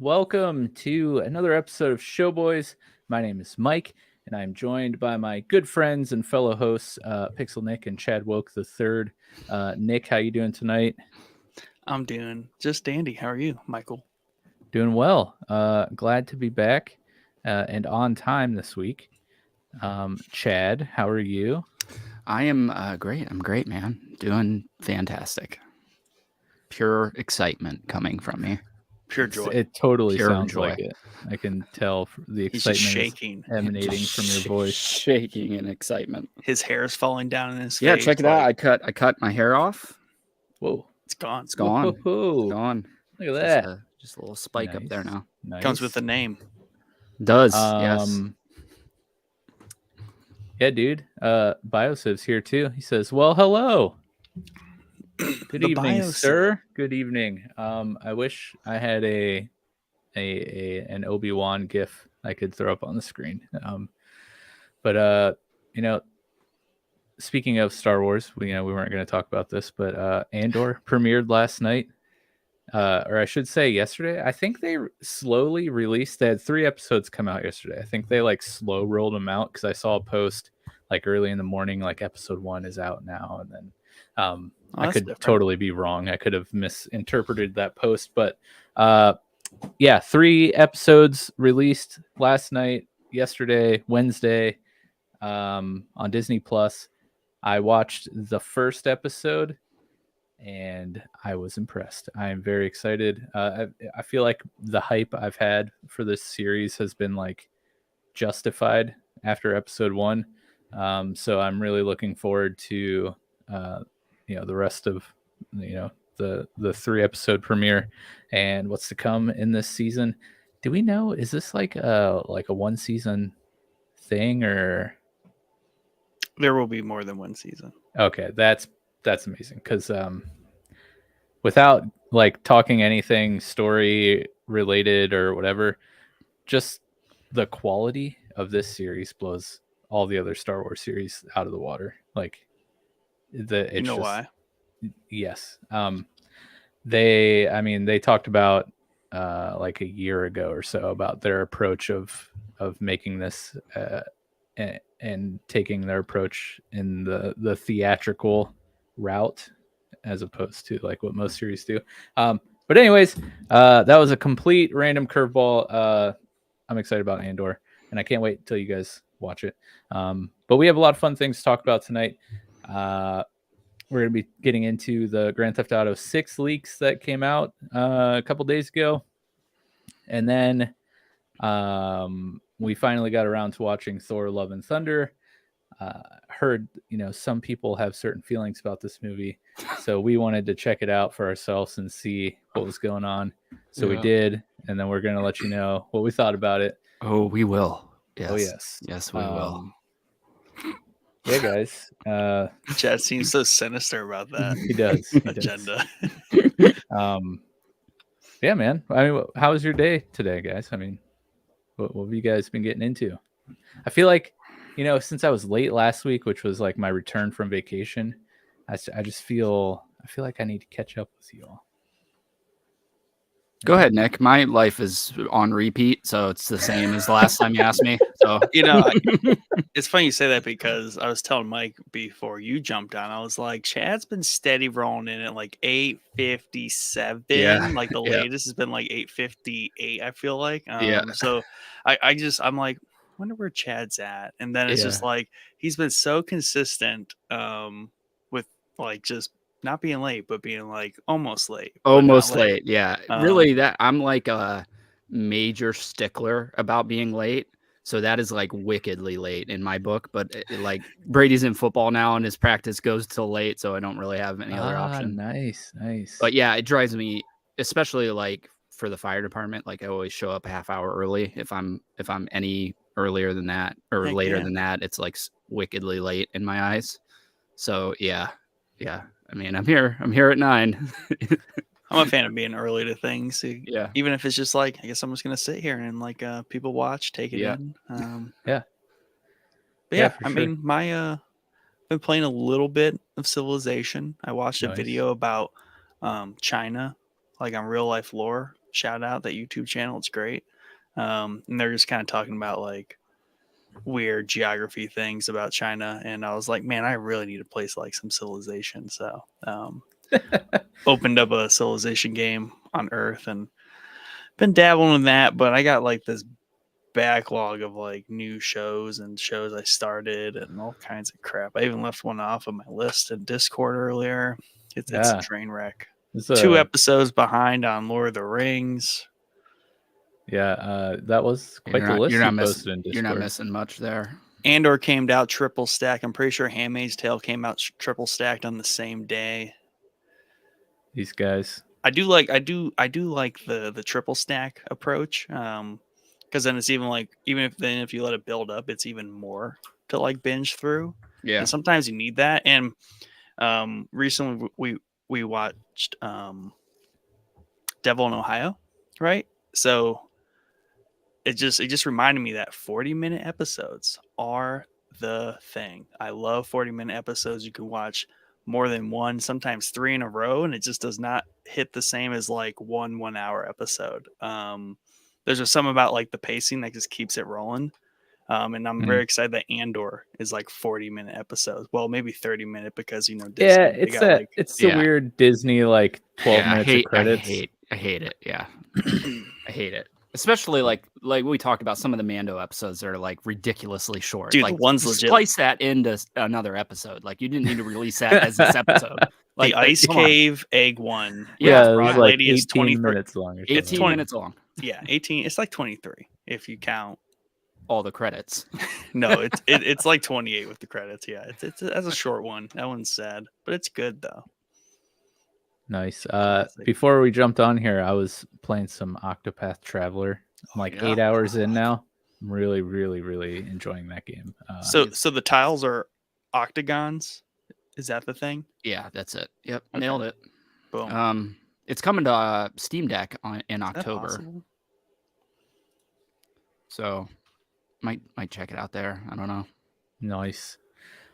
Welcome to another episode of Showboys. My name is Mike, and I'm joined by my good friends and fellow hosts, Pixel Nick and Chad Woke the Third. Nick, how you doing tonight? I'm doing just dandy. How are you, Michael? Doing well. Glad to be back and on time this week. Chad, how are you? I am great. I'm great, man. Doing fantastic. Pure excitement coming from me. Pure joy. It totally Pure sounds joy. like it. I can tell the He's just excitement is shaking. emanating from your voice. Shaking in excitement. His hair is falling down in his Yeah, face. check it out. I cut my hair off. Whoa. It's gone. It's gone. Whoa. It's gone. Look at that. Just a little spike up there now. Nice. Comes with a name. Does yes. Yeah, dude. Biosiv's here too. He says, "Well, hello. Good evening, sir. Good evening. I wish I had an Obi-Wan GIF I could throw up on the screen. But speaking of Star Wars, we weren't going to talk about this, but Andor premiered last night, or I should say yesterday. I think they slowly released. They had 3 episodes come out yesterday. I think they like slow rolled them out because I saw a post like early in the morning, like episode 1 is out now, and then I could totally be wrong. I could have misinterpreted that post, but 3 episodes released last night, yesterday, Wednesday, on Disney Plus. I watched the first episode and I was impressed. I am very excited. I feel like the hype I've had for this series has been like justified after episode 1. So I'm really looking forward to the rest of the 3 episode premiere and what's to come in this season. Do we know, is this like a 1 season thing, or there will be more than 1 season? Okay, that's amazing, because without like talking anything story related or whatever, just the quality of this series blows all the other Star Wars series out of the water. Like why? Yes. They talked about like a year ago or so about their approach of making this and taking their approach in the theatrical route as opposed to like what most series do. But anyways, that was a complete random curveball. I'm excited about Andor, and I can't wait until you guys watch it. But we have a lot of fun things to talk about tonight. We're going to be getting into the Grand Theft Auto 6 leaks that came out a couple days ago. And then we finally got around to watching Thor Love and Thunder. Heard, some people have certain feelings about this movie. So we wanted to check it out for ourselves and see what was going on. So we did. And then we're going to let you know what we thought about it. Oh, we will. Yes. Oh, yes. Yes, we will. Yeah, guys. Chad seems so sinister about that. He does. Agenda. Yeah, man. I mean, how was your day today, guys? I mean, what have you guys been getting into? I feel like, since I was late last week, which was like my return from vacation, I just feel like I need to catch up with you all. Go ahead, Nick. My life is on repeat, so it's the same as the last time you asked me. So it's funny you say that, because I was telling Mike before you jumped on, I was like, Chad's been steady rolling in at like 8:57. Yeah. Like the latest has been like 8:58, I feel like. Yeah. So I'm like, I wonder where Chad's at. And then it's just like, he's been so consistent with like just not being late, but being like almost late. Almost late. Yeah. Really, that I'm like a major stickler about being late. So that is like wickedly late in my book. But like Brady's in football now and his practice goes till late. So I don't really have any other option. Nice. But yeah, it drives me, especially like for the fire department. Like I always show up a half hour early. If I'm any earlier than that or later than that, it's like wickedly late in my eyes. So yeah. I mean, I'm here at 9. I'm a fan of being early to things. Yeah. Even if it's just like, I guess I'm just going to sit here and like people watch, take it in. Yeah. But yeah, I mean, been playing a little bit of Civilization. I watched a video about China, like on real life lore. shout out that YouTube channel. It's great. And they're just kind of talking about like weird geography things about China. And I was like, man, I really need to play like some Civilization. So opened up a Civilization game on Earth and been dabbling in that. But I got like this backlog of like new shows and shows I started and all kinds of crap. I even left one off of my list in Discord earlier. It's a train wreck. 2 episodes behind on Lord of the Rings. Yeah, that was quite the list you posted in Discord. You're not missing much there. Andor came out triple stack. I'm pretty sure Handmaid's Tale came out triple stacked on the same day. These guys. I do like the triple stack approach. Because then it's even like if you let it build up, it's even more to like binge through. Yeah. And sometimes you need that. And recently we watched Devil in Ohio, right? So it just reminded me that 40-minute episodes are the thing. I love 40-minute episodes. You can watch more than one, sometimes 3 in a row, and it just does not hit the same as like 1 hour episode. There's just something about like the pacing that just keeps it rolling. And I'm very excited that Andor is like 40-minute episodes. Well, maybe 30-minute because Disney, it's the weird Disney like 12 minutes of credits. I hate it. Yeah, I hate it. Especially like we talked about some of the Mando episodes that are like ridiculously short. Dude, like the one's legit. Splice that into another episode. Like you didn't need to release that as this episode. Like the Ice Cave Egg one. Yeah, it was like 18 minutes long. 18 minutes long. Yeah, 18. It's like 23 if you count all the credits. No, it's like 28 with the credits. Yeah, it's a short one. That one's sad, but it's good though. Nice. Before we jumped on here, I was playing some Octopath Traveler. I'm like 8 hours in now. I'm really, really, really enjoying that game. So the tiles are octagons. Is that the thing? Yeah, that's it. Yep, okay. Nailed it. Boom. It's coming to Steam Deck in October. So might check it out there. I don't know. Nice.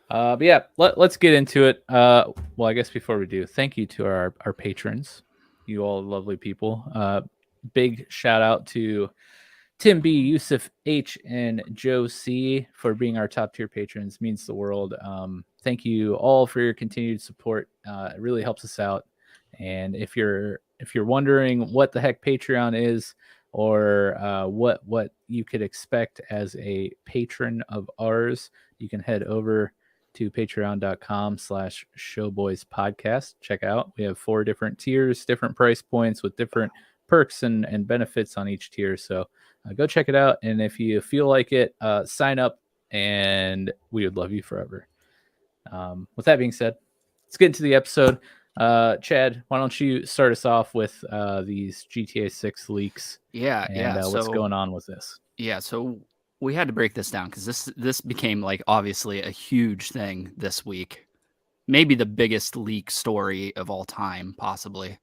But yeah, let's get into it. Well, I guess before we do, thank you to our patrons. You all lovely people. Big shout out to Tim B, Yusuf H, and Joe C for being our top tier patrons. Means the world. Thank you all for your continued support. It really helps us out. And if you're wondering what the heck Patreon is, or what you could expect as a patron of ours, you can head over to patreon.com/showboyspodcast. Check out. We have 4 different tiers, different price points with different perks and benefits on each tier. So go check it out. And if you feel like it, sign up, and we would love you forever. With that being said, let's get into the episode. Chad, why don't you start us off with these GTA 6 leaks? What's going on with this? Yeah, so we had to break this down because this became like obviously a huge thing this week. Maybe the biggest leak story of all time, possibly.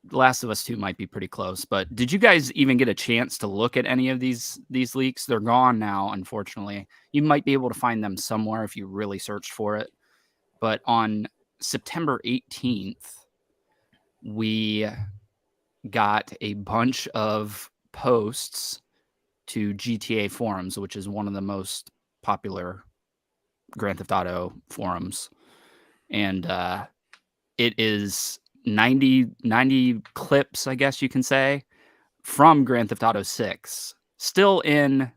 The Last of Us 2 might be pretty close, but did you guys even get a chance to look at any of these leaks? They're gone now, unfortunately. You might be able to find them somewhere if you really searched for it. But on September 18th, we got a bunch of posts to GTA forums, which is one of the most popular Grand Theft Auto forums. And it is 90 clips, I guess you can say, from Grand Theft Auto 6, still in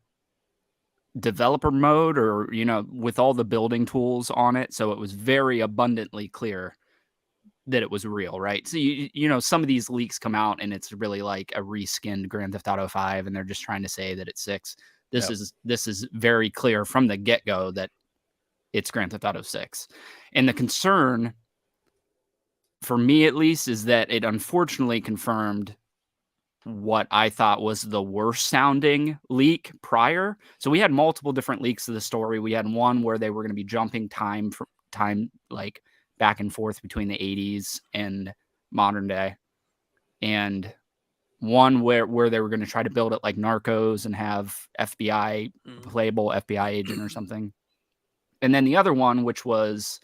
developer mode, or with all the building tools on it, so it was very abundantly clear that it was real, right? So some of these leaks come out and it's really like a reskinned Grand Theft Auto 5, and they're just trying to say that it's 6. This is very clear from the get-go that it's Grand Theft Auto 6. And the concern, for me at least, is that it unfortunately confirmed what I thought was the worst sounding leak prior. So we had multiple different leaks of the story. We had one where they were going to be jumping time like back and forth between the 80s and modern day, and one where they were going to try to build it like Narcos and have FBI playable FBI agent or something. And then the other one, which was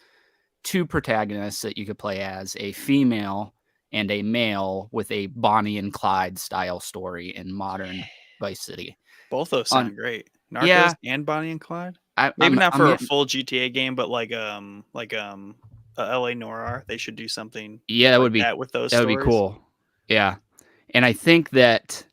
2 protagonists that you could play as, a female and a male with a Bonnie and Clyde style story in modern Vice City. Both those sound great. Narcos Yeah. and Bonnie and Clyde. Maybe Maybe not for a full GTA game, but like LA Noir, they should do something. Yeah, that like would be that with those. That would be cool. Yeah, and I think that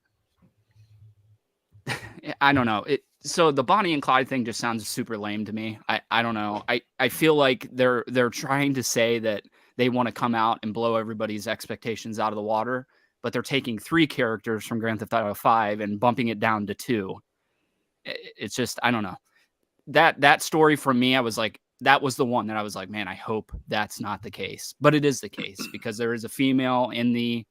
I don't know it. So the Bonnie and Clyde thing just sounds super lame to me. I don't know. I feel like they're trying to say that they want to come out and blow everybody's expectations out of the water, but they're taking 3 characters from Grand Theft Auto 5 and bumping it down to 2. It's just, I don't know. That story from me, I was like, that was the one that I was like, man, I hope that's not the case. But it is the case because there is a female in the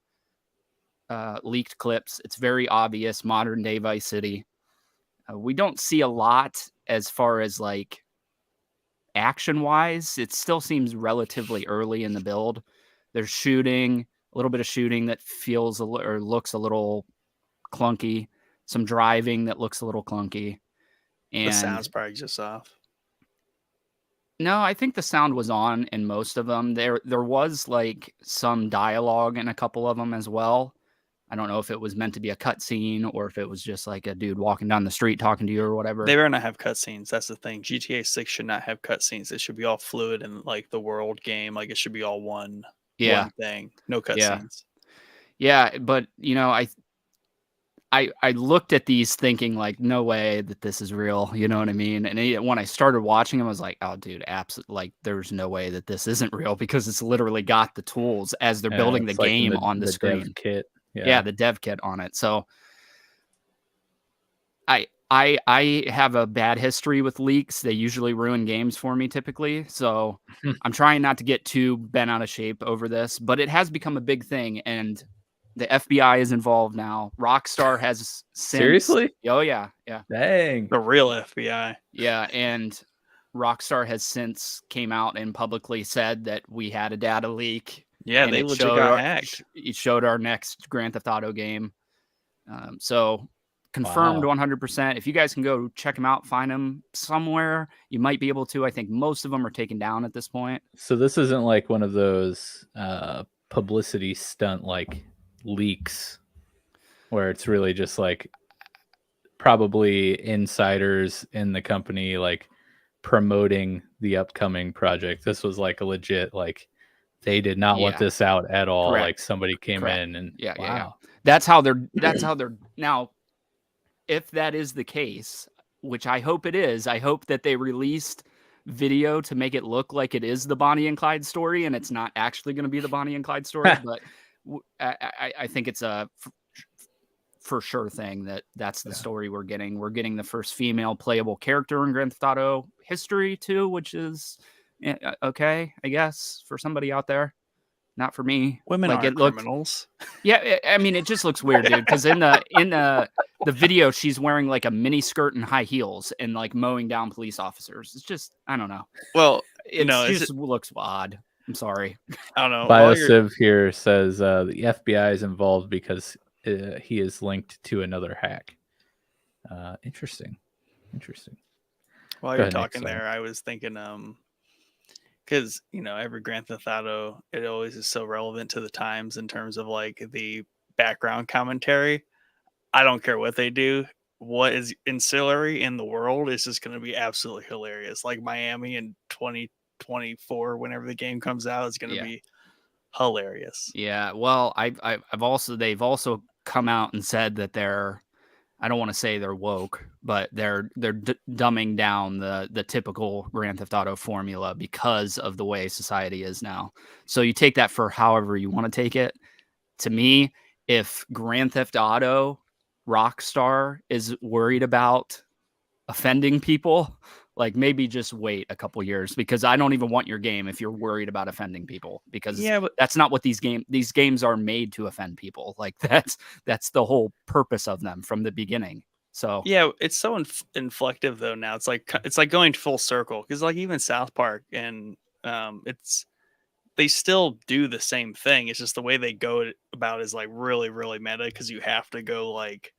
leaked clips. It's very obvious, modern day Vice City. We don't see a lot as far as like action wise. It still seems relatively early in the build. There's shooting, a little bit of shooting that feels or looks a little clunky. Some driving that looks a little clunky. And the sound's probably just off. No, I think the sound was on in most of them. There was like some dialogue in a couple of them as well. I don't know if it was meant to be a cutscene or if it was just like a dude walking down the street talking to you or whatever. They better not have cutscenes. That's the thing. GTA 6 should not have cutscenes. It should be all fluid and like the world game. Like it should be all one thing. No cutscenes. Yeah, but you know, I looked at these thinking like, no way that this is real. You know what I mean? And when I started watching them, I was like, oh, dude, absolutely. Like, there's no way that this isn't real because it's literally got the tools as they're building the game on the screen. Dev kit. Yeah, the dev kit on it. So I have a bad history with leaks. They usually ruin games for me typically. So I'm trying not to get too bent out of shape over this, but it has become a big thing. And the FBI is involved now. Rockstar has Seriously? Oh yeah. Dang. The real FBI. Yeah, and Rockstar has since came out and publicly said that we had a data leak. Yeah, they legit got hacked. It showed our next Grand Theft Auto game. So confirmed 100%. If you guys can go check them out, find them somewhere, you might be able to. I think most of them are taken down at this point. So this isn't like one of those publicity stunt like leaks where it's really just like probably insiders in the company like promoting the upcoming project. This was like a legit like they did not want this out at all. Correct. Like somebody came in and yeah. That's how they're now. If that is the case, which I hope it is, I hope that they released video to make it look like it is the Bonnie and Clyde story and it's not actually going to be the Bonnie and Clyde story. But I think it's a for sure thing that's the story we're getting. We're getting the first female playable character in Grand Theft Auto history too, which is okay, I guess, for somebody out there. Not for me. Women like, aren't criminals. Yeah, I mean, it just looks weird, dude. Because in the video, she's wearing like a mini skirt and high heels and like mowing down police officers. It's just, I don't know. Well, it just looks odd. I'm sorry. I don't know. BioCiv here says the FBI is involved because he is linked to another hack. Interesting. While you're talking there, I was thinking, because every Grand Theft Auto, it always is so relevant to the times in terms of like the background commentary. I don't care what they do. What is ancillary in the world is just going to be absolutely hilarious. Like Miami in 2024, whenever the game comes out, is going to be hilarious. Yeah. Well, they've also come out and said that I don't want to say they're woke, but they're dumbing down the typical Grand Theft Auto formula because of the way society is now. So you take that for however you want to take it. To me, if Grand Theft Auto Rockstar is worried about offending people, like maybe just wait a couple years, because I don't even want your game if you're worried about offending people, because that's not what these games are made to offend people. Like that's the whole purpose of them from the beginning. So yeah, it's so inflective though. Now it's like going full circle, because like even South Park and they still do the same thing. It's just the way they go about is like really, really meta, because you have to go like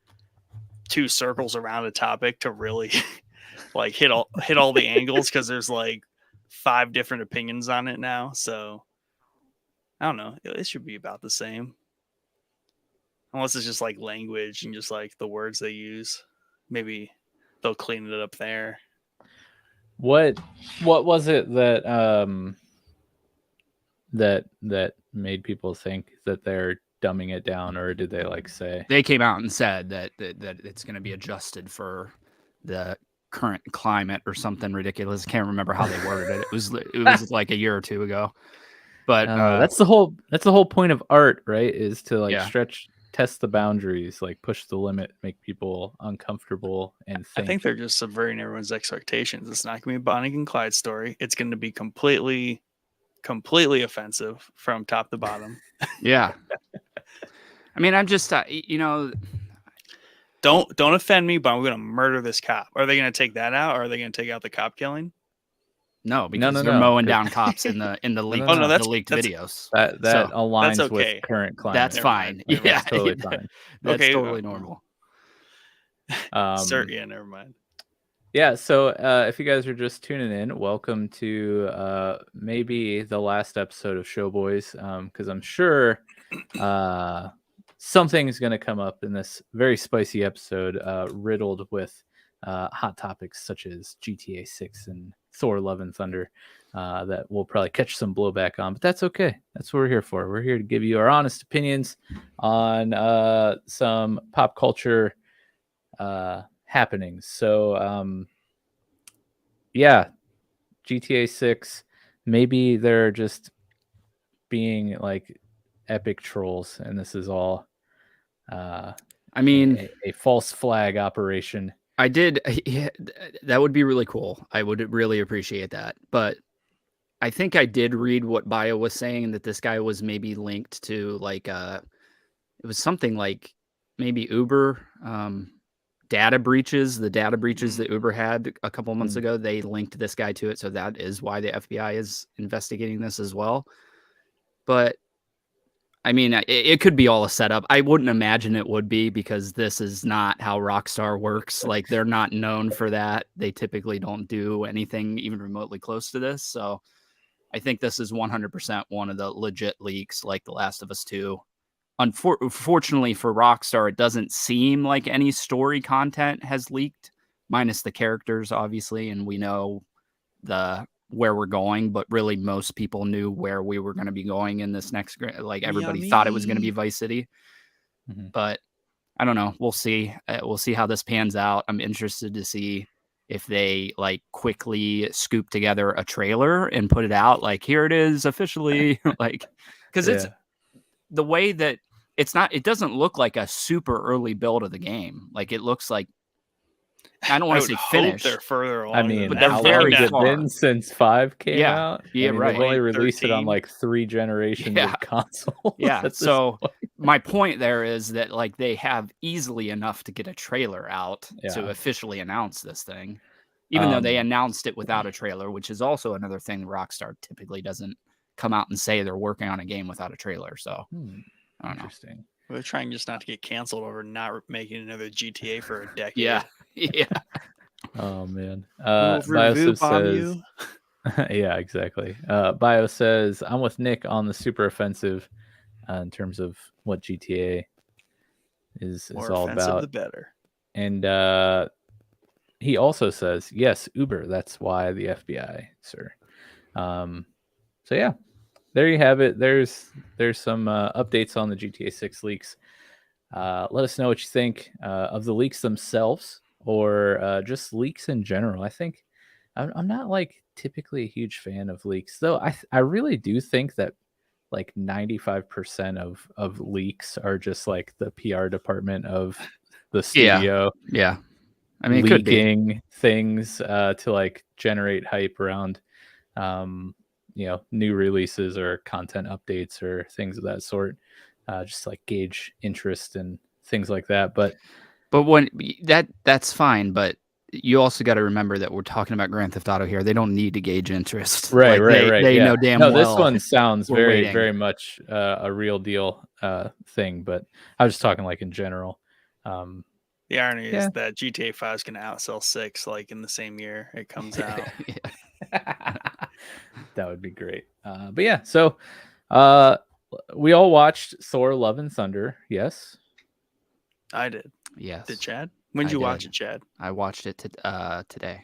2 circles around a topic to really like hit all the angles, because there's like 5 different opinions on it now. So I don't know. It should be about the same. Unless it's just like language and just like the words they use. Maybe they'll clean it up there. What was it that that made people think that they're dumbing it down, or did they like say They came out and said that it's going to be adjusted for the current climate or something ridiculous. Can't remember how they worded it. It was like a year or two ago. But that's the whole point of art, right? Is to like Yeah. test the boundaries, like push the limit, make people uncomfortable, and I think they're just subverting everyone's expectations. It's not going to be a Bonnie and Clyde story. It's going to be completely offensive from top to bottom. Yeah. I mean, I'm just, don't offend me, but I'm going to murder this cop. Are they going to take that out, or are they going to take out the cop killing? No, because No, they're mowing down cops in the leaked, no, no. the leaked videos. that So, aligns that's okay. with current climate. That's Never fine. mind, never Yeah, That's totally fine. That's Okay, totally normal. Yeah, never mind. Yeah, so if you guys are just tuning in, welcome to maybe the last episode of Showboys, because I'm sure something's going to come up in this very spicy episode, riddled with hot topics such as GTA 6 and Thor: Love and Thunder, that we'll probably catch some blowback on, but that's okay. That's what we're here for. We're here to give you our honest opinions on some pop culture happenings. So yeah, GTA 6, maybe they're just being like epic trolls, and this is all I mean, a false flag operation. that would be really cool. I would really appreciate that. But I think I did read what Bio was saying, that this guy was maybe linked to like it was something like maybe Uber data breaches, the data breaches that Uber had a couple months ago. They linked this guy to it, so that is why the FBI is investigating this as well. But I mean, it could be all a setup. I wouldn't imagine it would be, because this is not how Rockstar works. Like, they're not known for that. They typically don't do anything even remotely close to this. So I think this is 100% one of the legit leaks, like The Last of Us 2. Unfortunately for Rockstar, it doesn't seem like any story content has leaked, minus the characters, obviously, and we know where we're going, but really most people knew where we were going to be going in this next, like everybody thought it was going to be Vice City. But I don't know. We'll see. We'll see how this pans out. I'm interested to see if they like quickly scoop together a trailer and put it out. Like, here it is officially, like, because it's the way that it doesn't look like a super early build of the game. Like, it looks like, I don't want to say finished. They're further along. I mean, but they're how very long has it far. been since 5 came out? Yeah, I mean, right. They've only released it on 13. like 3 generations of consoles. Yeah. So my point there is that like they have easily enough to get a trailer out to officially announce this thing, even though they announced it without a trailer, which is also another thing Rockstar typically doesn't come out and say they're working on a game without a trailer. So I don't know. Interesting. They're trying just not to get canceled over not making another GTA for a decade. Yeah. Oh man. Review bomb says, you. yeah, exactly. Bio says, I'm with Nick on the super offensive in terms of what GTA is More all offensive, about. the better. And he also says, yes, Uber. That's why the FBI, sir. So yeah, there you have it. There's some updates on the GTA 6 leaks. Let us know what you think of the leaks themselves, or just leaks in general. I think I'm not like typically a huge fan of leaks, though. I really do think that like 95% of leaks are just like the PR department of the studio. Yeah. I mean, leaking things to like generate hype around new releases or content updates or things of that sort, just like gauge interest and things like that. But when that's fine, but you also got to remember that we're talking about Grand Theft Auto here. They don't need to gauge interest. Right. They know damn well. This one sounds very, waiting. very much a real deal thing, but I was just talking like in general. The irony is that GTA 5 is going to outsell 6 like in the same year it comes out. That would be great. But yeah, so we all watched Thor: Love and Thunder. Yes. I did. Yes. Did Chad? When did you watch it, Chad? I watched it today.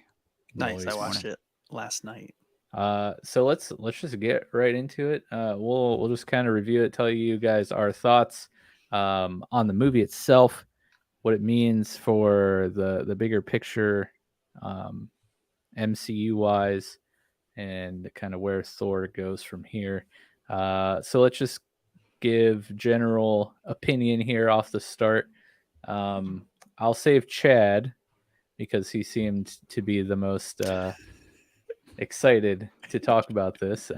Nice. I watched it last night. So let's just get right into it. We'll just kind of review it, tell you guys our thoughts on the movie itself, what it means for the bigger picture, MCU wise, and kind of where Thor goes from here. So let's just give general opinion here off the start. I'll save Chad because he seemed to be the most excited to talk about this.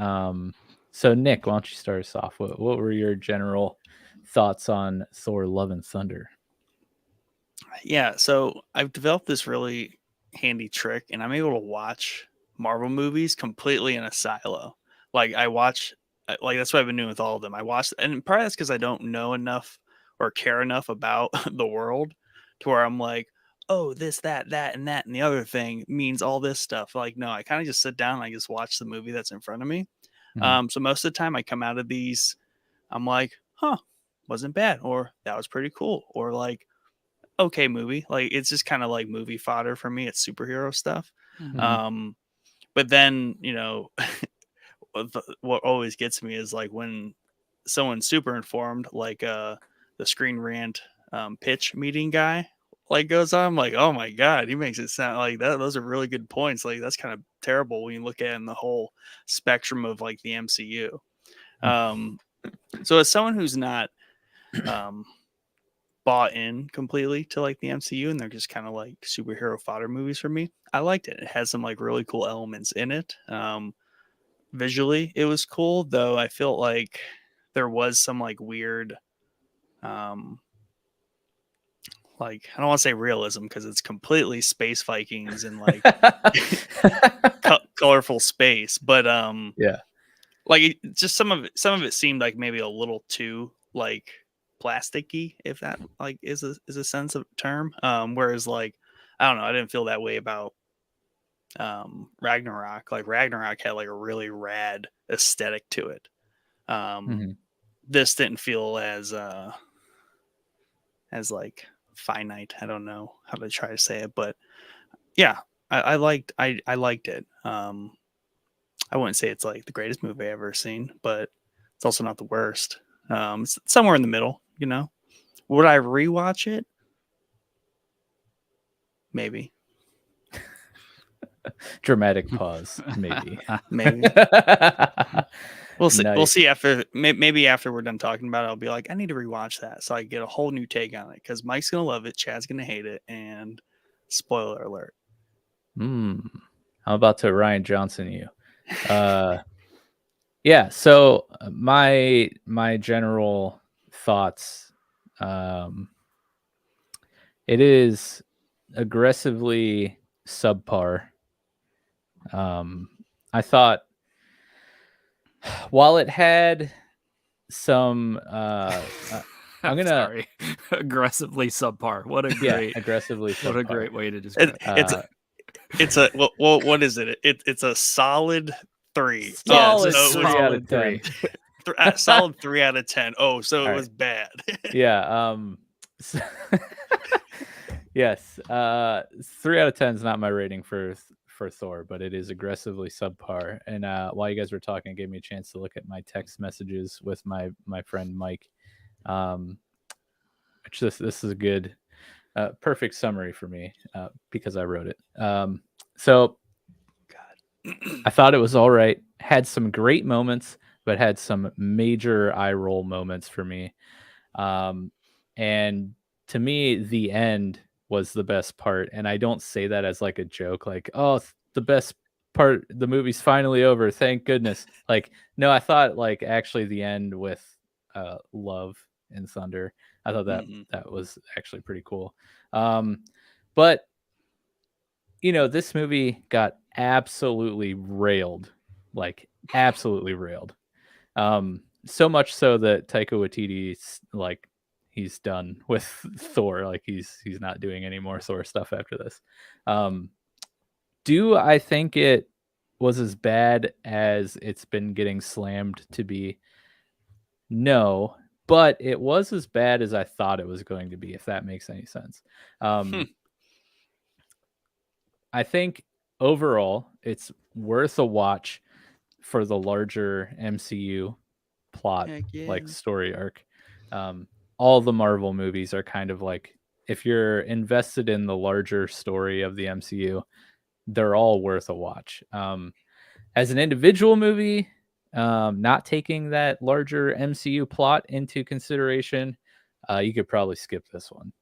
So Nick, why don't you start us off? What were your general thoughts on Thor: Love and Thunder? Yeah, so I've developed this really handy trick, and I'm able to watch Marvel movies completely in a silo. Like I watch, like that's what I've been doing with all of them. I watch, and probably that's because I don't know enough or care enough about the world to where I'm like, oh, this, that, and that, and the other thing means all this stuff. Like, no, I kind of just sit down and I just watch the movie that's in front of me. So most of the time I come out of these, I'm like, huh, wasn't bad, or that was pretty cool, or like, okay movie. Like it's just kind of like movie fodder for me. It's superhero stuff. But then, what always gets me is like when someone's super informed, like the Screen Rant pitch meeting guy like goes on, I'm like, oh my god, he makes it sound like that. Those are really good points. Like that's kind of terrible when you look at it in the whole spectrum of like the MCU. So as someone who's not bought in completely to like the MCU and they're just kind of like superhero fodder movies for me, I liked it. It has some like really cool elements in it. Visually it was cool, though I felt like there was some like weird like I don't want to say realism because it's completely space Vikings and like colorful space, but yeah, like just some of it seemed like maybe a little too like plasticky, if that like is a sense of term. Whereas like I don't know, I didn't feel that way about Ragnarok. Like Ragnarok had like a really rad aesthetic to it. This didn't feel as like finite. I don't know how to try to say it, but yeah, I liked it. I wouldn't say it's like the greatest movie I've ever seen, but it's also not the worst. It's somewhere in the middle, you know. Would I rewatch it? Maybe. Dramatic pause. Maybe. Maybe. We'll see. Nice. We'll see after. Maybe after we're done talking about it, I'll be like, I need to rewatch that so I get a whole new take on it. Because Mike's gonna love it, Chad's gonna hate it, and spoiler alert. I'm about to Ryan Johnson you. Yeah. So my general thoughts. It is aggressively subpar. I thought while it had some I'm gonna sorry. Aggressively subpar. What a great aggressively subpar. What a great way to describe it. It's a well, what is it? It's a solid 3. Solid, yeah, so 3 out of 10. Solid 3 out of 10. Oh, so all it was bad. Yeah. So yes. 3 out of 10 is not my rating for Thor, but it is aggressively subpar. And while you guys were talking, it gave me a chance to look at my text messages with my friend Mike. Which this is a good, perfect summary for me because I wrote it. So, God, I thought it was all right. Had some great moments, but had some major eye roll moments for me. And to me, the end was the best part. And I don't say that as like a joke, like, oh, the best part, the movie's finally over. Thank goodness. Like, no, I thought like actually the end with Love and Thunder. I thought that that was actually pretty cool. But this movie got absolutely railed, like absolutely railed. So much so that Taika Waititi's like he's done with Thor. Like he's not doing any more Thor stuff after this. Do I think it was as bad as it's been getting slammed to be? No, but it was as bad as I thought it was going to be, if that makes any sense. I think overall it's worth a watch for the larger MCU plot, Heck yeah. like story arc. All the Marvel movies are kind of like, if you're invested in the larger story of the MCU, they're all worth a watch. As an individual movie, not taking that larger MCU plot into consideration, you could probably skip this one.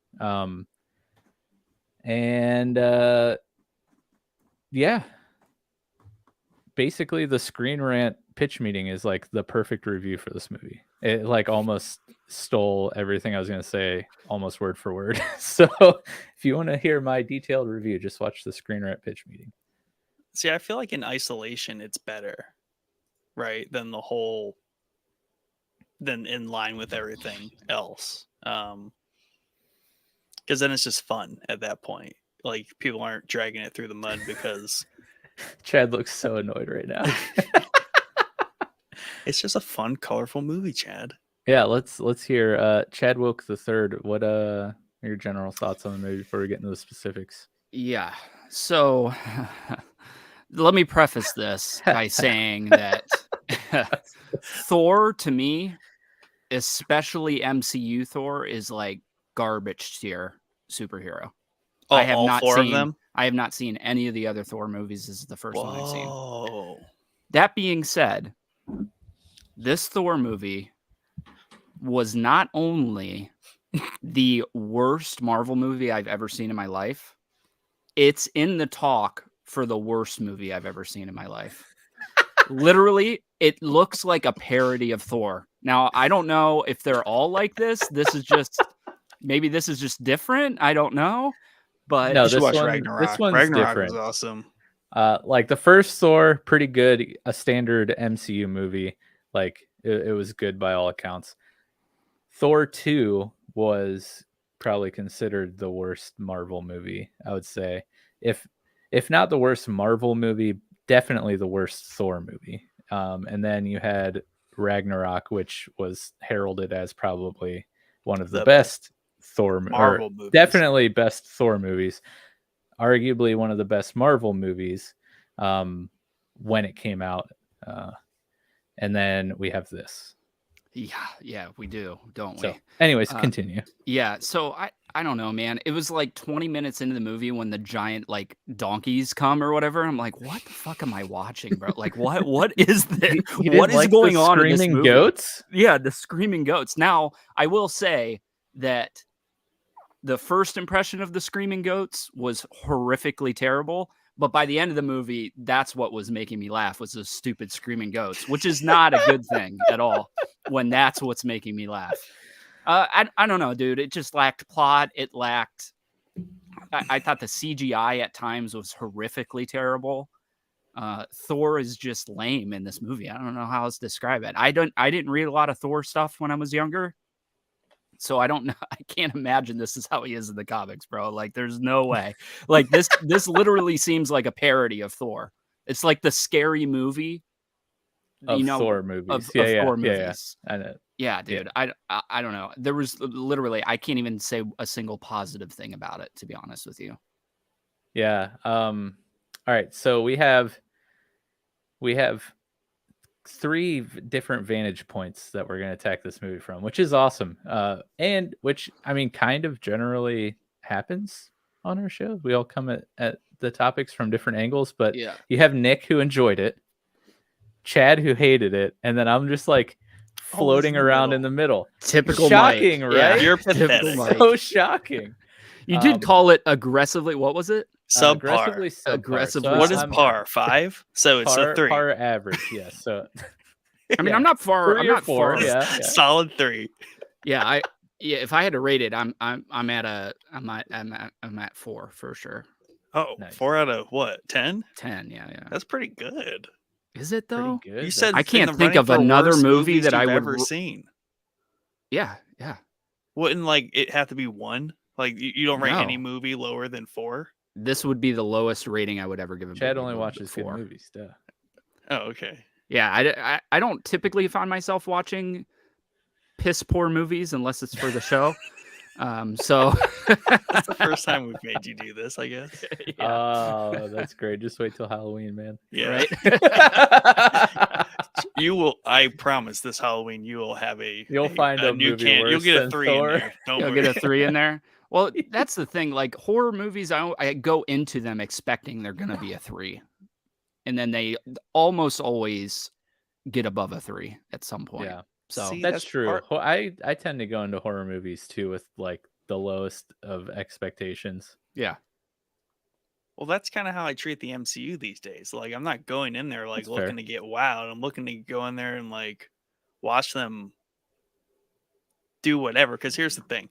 Yeah, basically the Screen Rant pitch meeting is like the perfect review for this movie. It like almost stole everything I was going to say almost word for word. So if you want to hear my detailed review, just watch the Screen Rant pitch meeting. See, I feel like in isolation it's better, right, than in line with everything else. Because then it's just fun at that point. Like, people aren't dragging it through the mud because Chad looks so annoyed right now. it's just a fun, colorful movie, Chad. Yeah, let's hear Chad Wilk the Third. What are your general thoughts on the movie before we get into the specifics? Yeah. So let me preface this by saying that Thor, to me, especially MCU Thor, is like garbage tier superhero. Oh, I have all not four seen of them? I have not seen any of the other Thor movies. This is the first one I've seen. Whoa. That being said, this Thor movie was not only the worst Marvel movie I've ever seen in my life, it's in the talk for the worst movie I've ever seen in my life. Literally, it looks like a parody of Thor. Now, I don't know if they're all like this. Maybe this is just different. I don't know. But No, You should this watch one, Ragnarok. this one's Ragnarok different. was awesome. Like the first Thor, pretty good, a standard MCU movie. Like it was good by all accounts. Thor 2 was probably considered the worst Marvel movie, I would say. If not the worst Marvel movie, definitely the worst Thor movie. And then you had Ragnarok, which was heralded as probably one of the best Thor Marvel movies. Definitely best Thor movies. Arguably one of the best Marvel movies when it came out. And then we have this. Yeah, we do, don't So, we? anyways, continue. Yeah, so I don't know, man. It was like 20 minutes into the movie when the giant like donkeys come or whatever. I'm like, what the fuck am I watching, bro? Like, what is this? What is like going the on in this screaming movie? goats? Yeah, the screaming goats. Now, I will say that the first impression of the screaming goats was horrifically terrible. But by the end of the movie, that's what was making me laugh, was those stupid screaming goats, which is not a good thing at all when that's what's making me laugh. I don't know, dude. It just lacked plot. It lacked... I thought the CGI at times was horrifically terrible. Thor is just lame in this movie. I don't know how else to describe it. I didn't read a lot of Thor stuff when I was younger. So I don't know. I can't imagine this is how he is in the comics, bro. Like, there's no way. Like this literally seems like a parody of Thor. It's like the scary movie Of Thor movies. Of Yeah. Thor movies. I know. Yeah, dude. Yeah. I don't know. There was literally, I can't even say a single positive thing about it, to be honest with you. Yeah. All right. So we have 3 different vantage points that we're going to attack this movie from, which is awesome. And which, I mean, kind of generally happens on our show. We all come at the topics from different angles, but Yeah. you have Nick who enjoyed it, Chad who hated it, and then I'm just like floating around in the middle. Typical shocking, Mike. right? Yeah, You're typical pathetic. Mike. So shocking. You did call it aggressively. What was it? Subpar. Aggressively subpar. Aggressively So What is I'm par? 5? So it's a 3. par average, yes. So I mean, yeah. I'm not far. 3 I'm or not 4, far. yeah. Solid 3. Yeah, if I had to rate it, I'm at 4 for sure. Oh, Nice. 4 out of what? 10? 10, yeah. That's pretty good. Is it though? Pretty good. You said I in can't the think running of for another worst movie movies that I you've would ever seen. Yeah. Wouldn't like it have to be 1? Like you don't rate No. any movie lower than 4? This would be the lowest rating I would ever give a Chad movie. only watches good 4. movies, duh. Oh, okay. Yeah, I don't typically find myself watching piss poor movies unless it's for the show. So That's the first time we've made you do this, I guess. yeah, Oh, that's great. Just wait till Halloween, man. Yeah. right. You will. I promise. This Halloween, you will have You'll find a new movie can. You'll worse get a than 3 Thor. in there. Don't You'll worry. get a 3 in there. Well, that's the thing. Like horror movies, I go into them expecting they're gonna be a 3, and then they almost always get above a 3 at some point. Yeah, So See, that's that's true. part- I tend to go into horror movies too with like the lowest of expectations. yeah, Well, that's kind of how I treat the MCU these days. Like, I'm not going in there like That's fair. looking to get wowed. I'm looking to go in there and like watch them do whatever. Because here's the thing: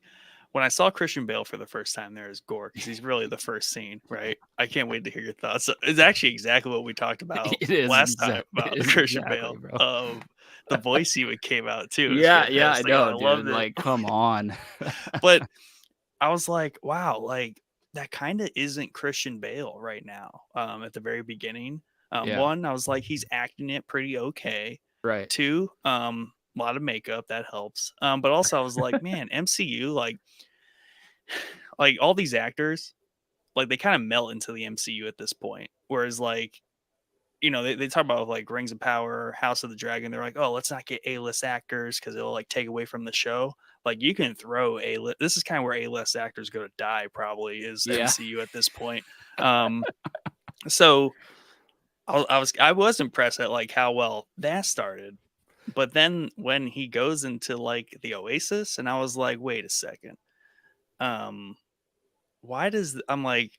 when I saw Christian Bale for the first time, there is gore because he's really the first scene, right? I can't wait to hear your thoughts. It's actually exactly what we talked about It is last time it about is Christian exactly, Bale. bro. The voice he would came out too. It was Yeah, I fantastic. know, I loved dude. it. Like, come on. But I was like, wow, like that kind of isn't Christian Bale right now. At the very beginning, Yeah. one, I was like, he's acting it pretty okay. Right. 2, a lot of makeup that helps. But also I was like, man, MCU, like all these actors, like they kind of melt into the MCU at this point. Whereas like, you know, they talk about like Rings of Power, House of the Dragon. They're like, oh, let's not get A-list actors because it'll like take away from the show. Like you can throw A-list. This is kind of where A-list actors go to die. Probably is Yeah. MCU at this point. So I was impressed at like how well that started. But then when he goes into like the Oasis, and I was like, wait a second. Why does I'm like,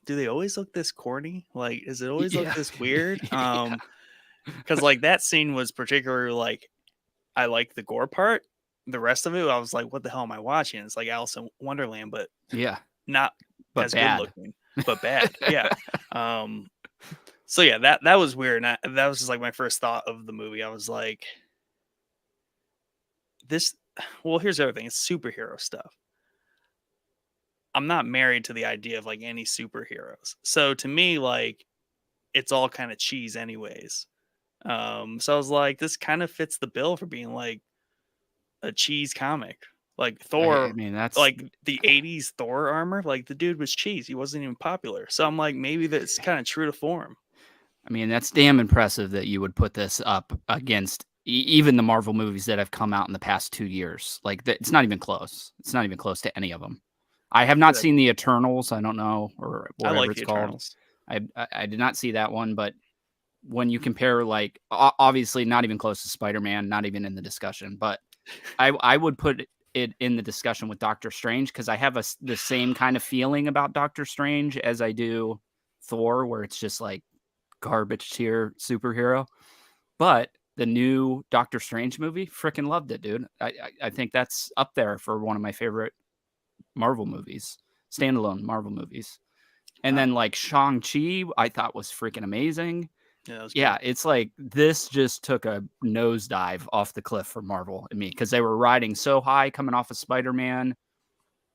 do they always look this corny? Like, does it always look Yeah. this weird? Yeah. Because like that scene was particularly like, I like the gore part. The rest of it, I was like, what the hell am I watching? It's like Alice in Wonderland, but Yeah. not But as bad. good looking, but bad. Yeah. So yeah, that was weird. And that was just like my first thought of the movie. I was like, this. Well, here's the other thing: it's superhero stuff. I'm not married to the idea of like any superheroes. So to me, like it's all kind of cheese anyways. So I was like, this kind of fits the bill for being like a cheese comic. Like Thor, I mean, that's like the 80s Thor armor, like the dude was cheese. He wasn't even popular. So I'm like, maybe that's kind of true to form. I mean, that's damn impressive that you would put this up against even the Marvel movies that have come out in the past 2 years. Like, it's not even close. It's not even close to any of them. I have not Good. seen the Eternals. I don't know, or I whatever like it's the called. Eternals. I did not see that one, but when you compare, like, obviously not even close to Spider-Man, not even in the discussion, but I would put it in the discussion with Doctor Strange because I have the same kind of feeling about Doctor Strange as I do Thor, where it's just like garbage tier superhero. But the new Doctor Strange movie, freaking loved it, dude. I think that's up there for one of my favorite Marvel movies, standalone Marvel movies. And then like Shang-Chi, I thought was freaking amazing. Yeah, that was Yeah, good. it's like this just took a nosedive off the cliff for Marvel and me because they were riding so high coming off of Spider-Man,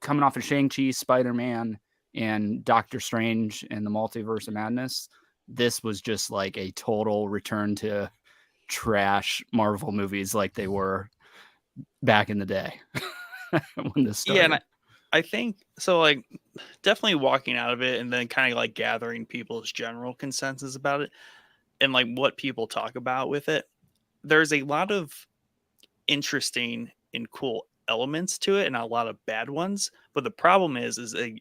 coming off of Shang-Chi, Spider-Man, and Doctor Strange and the Multiverse of Madness. This was just like a total return to trash Marvel movies like they were back in the day when this started. Yeah, and I think so. Like, definitely walking out of it and then kind of like gathering people's general consensus about it and like what people talk about with it. There's a lot of interesting and cool elements to it and a lot of bad ones. But the problem is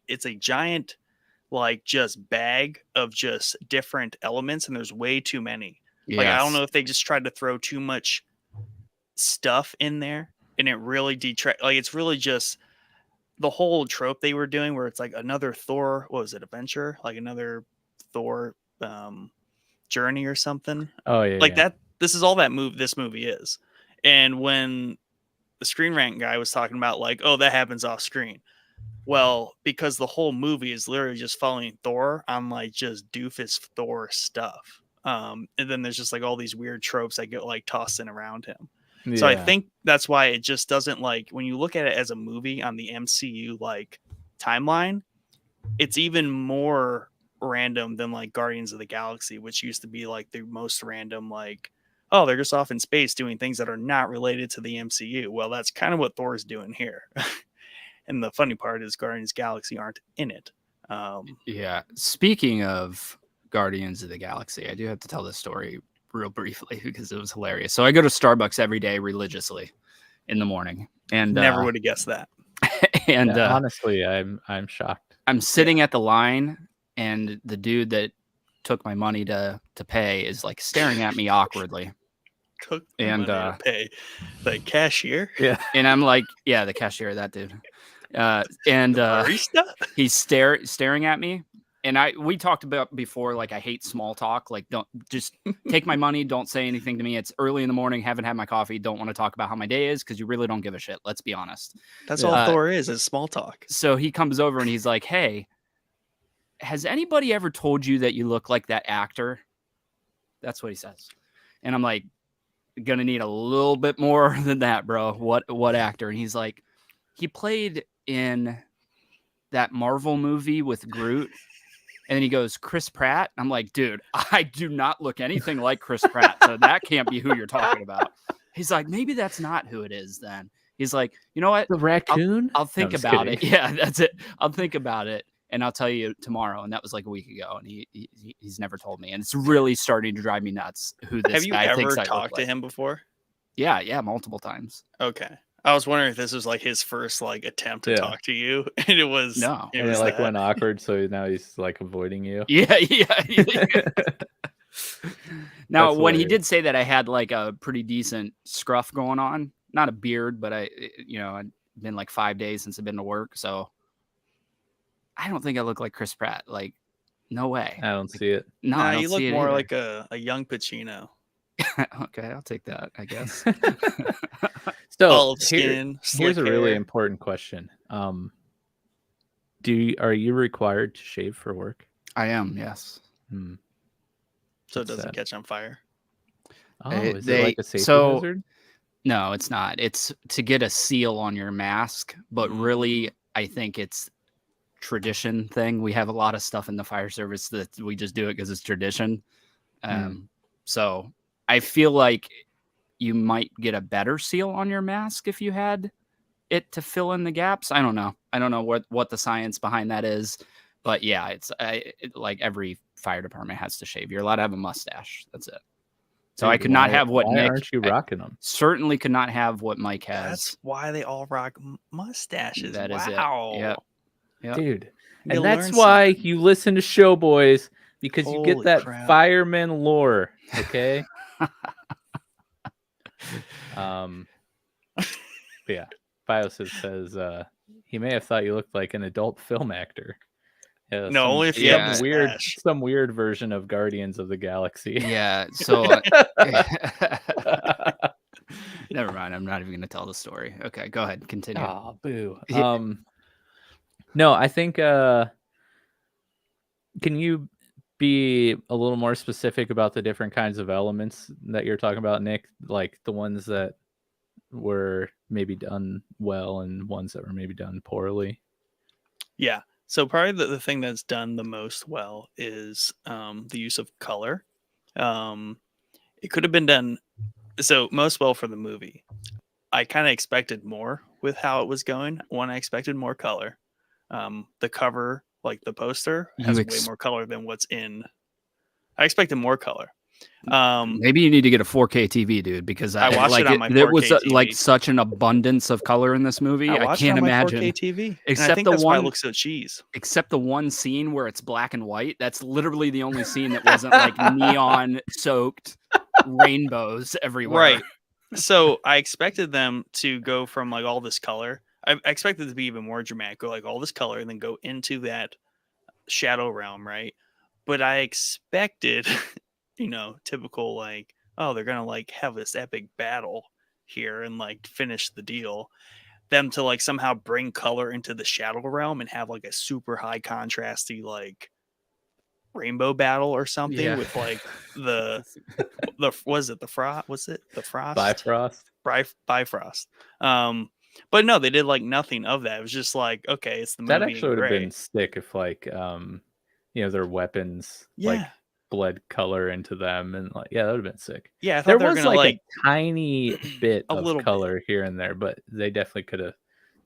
it's a giant like just bag of just different elements and there's way too many. Like I don't know if they just tried to throw too much stuff in there and it really detract. Like it's really just the whole trope they were doing where it's like another Thor, what was it, adventure? Like another Thor journey or something. Oh yeah, Like yeah. that this is all that this movie is. And when the Screen Rant guy was talking about like, oh, that happens off screen. Well, because the whole movie is literally just following Thor on like just doofus Thor stuff. And then there's just like all these weird tropes that get like tossed in around him. So I think that's why it just doesn't like when you look at it as a movie on the MCU like timeline, it's even more random than like Guardians of the Galaxy, which used to be like the most random like oh, they're just off in space doing things that are not related to the MCU. Well, that's kind of what Thor's doing here. And the funny part is Guardians of the Galaxy aren't in it. Yeah. Speaking of Guardians of the Galaxy, I do have to tell this story real briefly because it was hilarious. So I go to Starbucks every day religiously in the morning, and never would have guessed that. And honestly, I'm shocked. I'm sitting at the line, and the dude that took my money to pay is like staring at me awkwardly. Took money to pay the cashier. Yeah, and I'm like, yeah, the cashier, that dude. And barista? He's staring at me. And we talked about before, like, I hate small talk. Like, don't just take my money. Don't say anything to me. It's early in the morning. Haven't had my coffee. Don't want to talk about how my day is because you really don't give a shit. Let's be honest. That's all Thor is small talk. So he comes over and he's like, hey, has anybody ever told you that you look like that actor? That's what he says. And I'm like, gonna need a little bit more than that, bro. What actor? And he's like, he played in that Marvel movie with Groot. And then he goes, Chris Pratt. I'm like, dude, I do not look anything like Chris Pratt. So that can't be who you're talking about. He's like, maybe that's not who it is then. He's like, you know what? The raccoon? I'll think about it. Yeah, that's it. I'll think about it. And I'll tell you tomorrow. And that was like a week ago. And he's never told me. And it's really starting to drive me nuts who this guy thinks I look like. Have you ever talked to him before? Yeah, multiple times. Okay. I was wondering if this was like his first like attempt to talk to you, and it was no. It was like went awkward, so now he's like avoiding you. Yeah. Now, when he did say that, I had like a pretty decent scruff going on, not a beard, but I'd been like 5 days since I've been to work, so I don't think I look like Chris Pratt. Like, no way. I don't see it. No, I don't you look see it more either. like a young Pacino. Okay, I'll take that, I guess. So skin, here's a really important question. Are you required to shave for work? I am, yes. So it doesn't catch on fire. Oh, is it like a safety hazard? No, it's not. It's to get a seal on your mask, but really, I think it's tradition thing. We have a lot of stuff in the fire service that we just do it because it's tradition. So I feel like you might get a better seal on your mask if you had it to fill in the gaps. I don't know. I don't know what the science behind that is, but yeah, it's like every fire department has to shave. You're allowed to have a mustache. That's it. So dude, I could not have what Nick. Aren't you rocking them? Certainly could not have what Mike has. That's why they all rock mustaches. That is it. Yep. Dude. And that's why you listen to Showboys, because you get that fireman lore. Okay. Yeah, Biosis says he may have thought you looked like an adult film actor. Yeah, no, only if you have some weird version of Guardians of the Galaxy. Yeah, so never mind. I'm not even going to tell the story. Okay, go ahead, continue. Oh, boo. No, I think. Can you be a little more specific about the different kinds of elements that you're talking about, Nick? Like the ones that were maybe done well and ones that were maybe done poorly? Yeah. So probably the thing that's done the most well is the use of color. It could have been done so most well for the movie. I kind of expected more with how it was going. One, I expected more color. The cover, like the poster, has way more color than what's in. I expected more color. Maybe you need to get a 4K TV, dude, because I watched it on my 4K there was TV. Like such an abundance of color in this movie. I can't imagine. 4K TV. Except I think that's why it looks so cheese. Except the one scene where it's black and white. That's literally the only scene that wasn't like neon soaked rainbows everywhere. Right. So I expected them to go from like all this color. I expected it to be even more dramatic, go like all this color and then go into that shadow realm, right? But I expected, typical like, oh, they're gonna like have this epic battle here and like finish the deal. Them to like somehow bring color into the shadow realm and have like a super high contrasty like rainbow battle or something with like the was it the frost? Was it the frost? Bifrost. But no, they did like nothing of that. It was just like, okay, it's the movie. That actually would have been sick if like their weapons like bled color into them, and like, yeah, that would have been sick. Yeah, I There thought they were was gonna like a tiny bit a of little bit. color here and there, but they definitely could have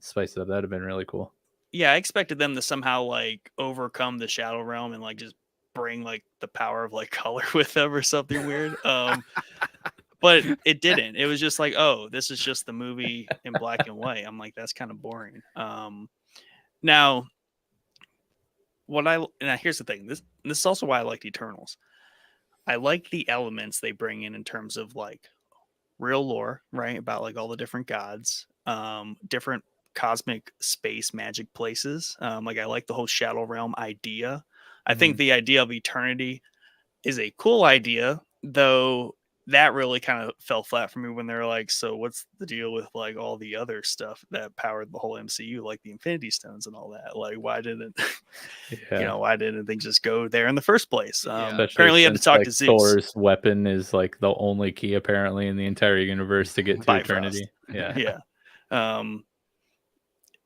spiced it up. That'd have been really cool. Yeah, I expected them to somehow like overcome the shadow realm and like just bring like the power of like color with them or something weird. But it didn't. It was just like, oh, this is just the movie in black and white. I'm like, that's kind of boring. Now here's the thing. This is also why I liked Eternals. I like the elements they bring in terms of like real lore, right? About like all the different gods, different cosmic space magic places. Like I like the whole shadow realm idea. I think the idea of eternity is a cool idea, though that really kind of fell flat for me when they're like, so what's the deal with like all the other stuff that powered the whole MCU, like the Infinity Stones and all that? Like, why didn't why didn't they just go there in the first place? Apparently, you had to talk like, to Zeus. Thor's weapon is like the only key apparently in the entire universe to get to Bifrost. eternity. Yeah, yeah.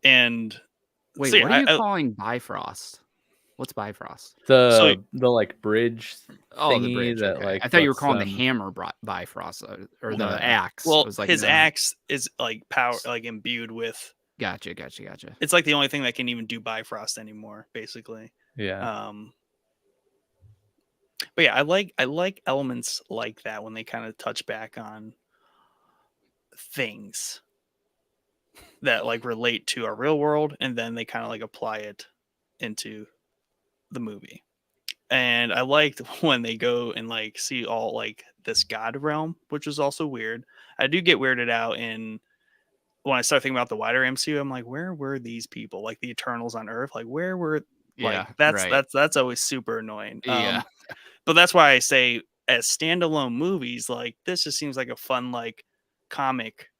And wait, so, what are you calling Bifrost? What's Bifrost? The like bridge. Oh, the bridge. That, Okay. like, I thought you were calling the hammer Bifrost or the axe. Well, was like, his axe is like power, like imbued with. Gotcha. It's like the only thing that can even do Bifrost anymore, basically. Yeah. But yeah, I like elements like that when they kind of touch back on things that like relate to our real world, and then they kind of like apply it into the movie. And I liked when they go and like see all like this god realm, which is also weird. I do get weirded out when I start thinking about the wider MCU. I'm like, where were these people? Like the Eternals on Earth? Like where were that's always super annoying. But that's why I say as standalone movies, like this just seems like a fun like comic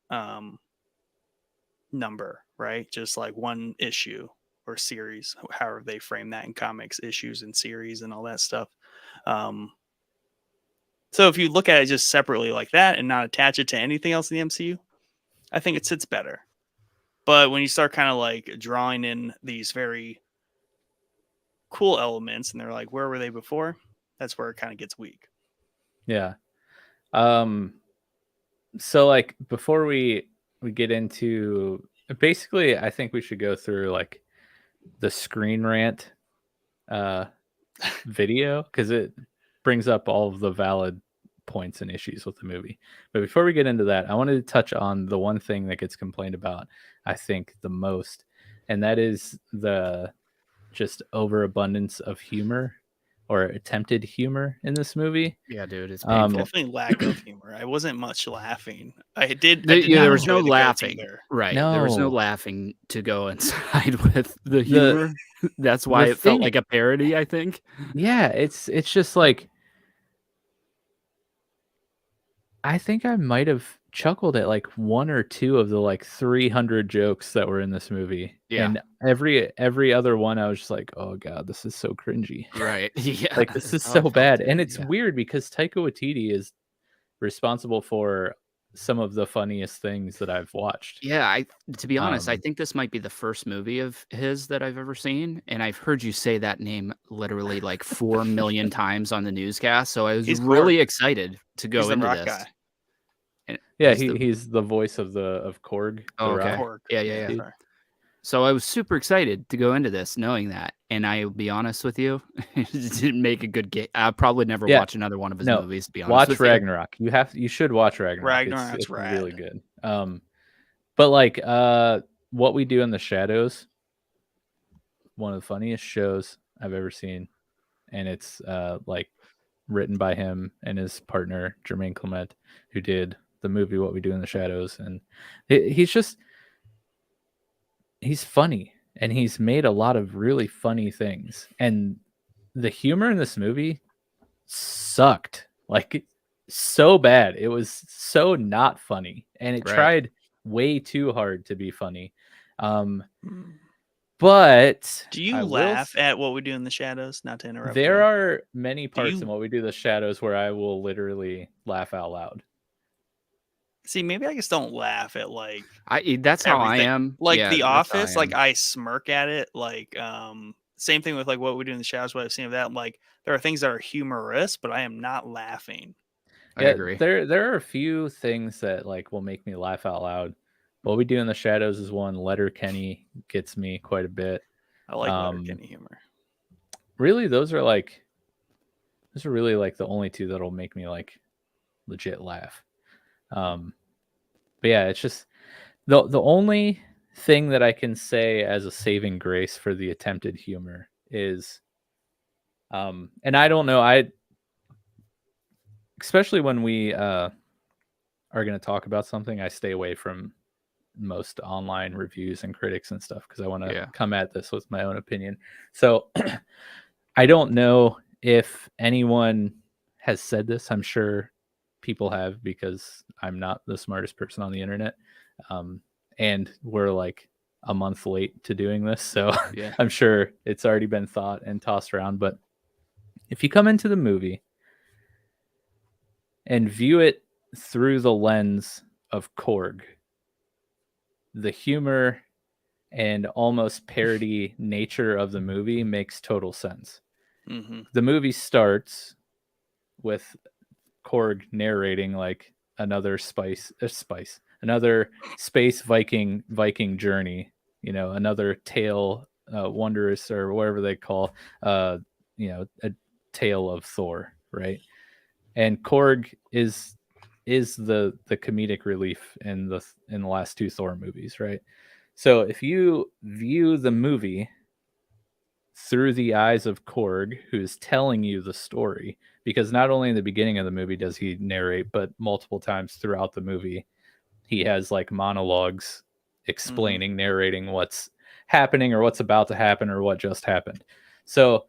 number, right? Just like one issue or series, however they frame that in comics, issues and series and all that stuff. So if you look at it just separately like that and not attach it to anything else in the MCU, I think it sits better. But when you start kind of like drawing in these very cool elements and they're like, where were they before? That's where it kind of gets weak. Yeah. So like before we get into, basically I think we should go through like the Screen Rant video, because it brings up all of the valid points and issues with the movie. But before we get into that, I wanted to touch on the one thing that gets complained about, I think, the most, and that is the just overabundance of humor or attempted humor in this movie. Yeah, dude, it's painful. Definitely lack of humor. I wasn't much laughing. I did there was no laughing. Right. No. There was no laughing to go inside with the humor. That's why it felt like a parody, I think. Yeah, it's just like, I think I might have chuckled at like one or two of the like 300 jokes that were in this movie. Yeah. And every other one, I was just like, oh God, this is so cringy. Right. Yeah. Like, this is so bad. And it's weird because Taika Waititi is responsible for some of the funniest things that I've watched. Yeah, to be honest, I think this might be the first movie of his that I've ever seen, and I've heard you say that name literally like 4 million times on the newscast. So I was really excited to go into this. Guy. Yeah, he's the voice of Korg. Oh, okay. Korg. Yeah. So I was super excited to go into this knowing that, and I'll be honest with you, it didn't make a good game. I'll probably never watch another one of his movies. To be honest, watch Ragnarok. You should watch Ragnarok. Ragnarok's it's rad. Really good. But like What We Do in the Shadows, one of the funniest shows I've ever seen, and it's like written by him and his partner Jermaine Clement, who did the movie What We Do in the Shadows, and he's funny, and he's made a lot of really funny things, and the humor in this movie sucked like so bad. It was so not funny, and it tried way too hard to be funny. But do you laugh at What We Do in the Shadows? Not to interrupt. There are many parts in What We Do in the Shadows where I will literally laugh out loud. See, maybe I just don't laugh at that's how I am. Like The Office, like I smirk at it. Like same thing with like What We Do in the Shadows. What I've seen of that, like there are things that are humorous, but I am not laughing. I Yeah, agree. there are a few things that like will make me laugh out loud. What We Do in the Shadows is one. Letterkenny gets me quite a bit. I like Letterkenny humor. Really, those are really like the only two that'll make me like legit laugh. But yeah, it's just the only thing that I can say as a saving grace for the attempted humor is, and I don't know, especially when we are going to talk about something, I stay away from most online reviews and critics and stuff because I want to come at this with my own opinion. So I don't know if anyone has said this. I'm sure people have because I'm not the smartest person on the internet. And we're like a month late to doing this. So I'm sure it's already been thought and tossed around. But if you come into the movie and view it through the lens of Korg, the humor and almost parody nature of the movie makes total sense. Mm-hmm. The movie starts with Korg narrating like another another space Viking journey, another tale, wondrous or whatever they call, a tale of Thor, right? And Korg is the comedic relief in the last two Thor movies, right? So if you view the movie through the eyes of Korg, who's telling you the story, because not only in the beginning of the movie does he narrate, but multiple times throughout the movie, he has like monologues explaining, narrating what's happening or what's about to happen or what just happened. So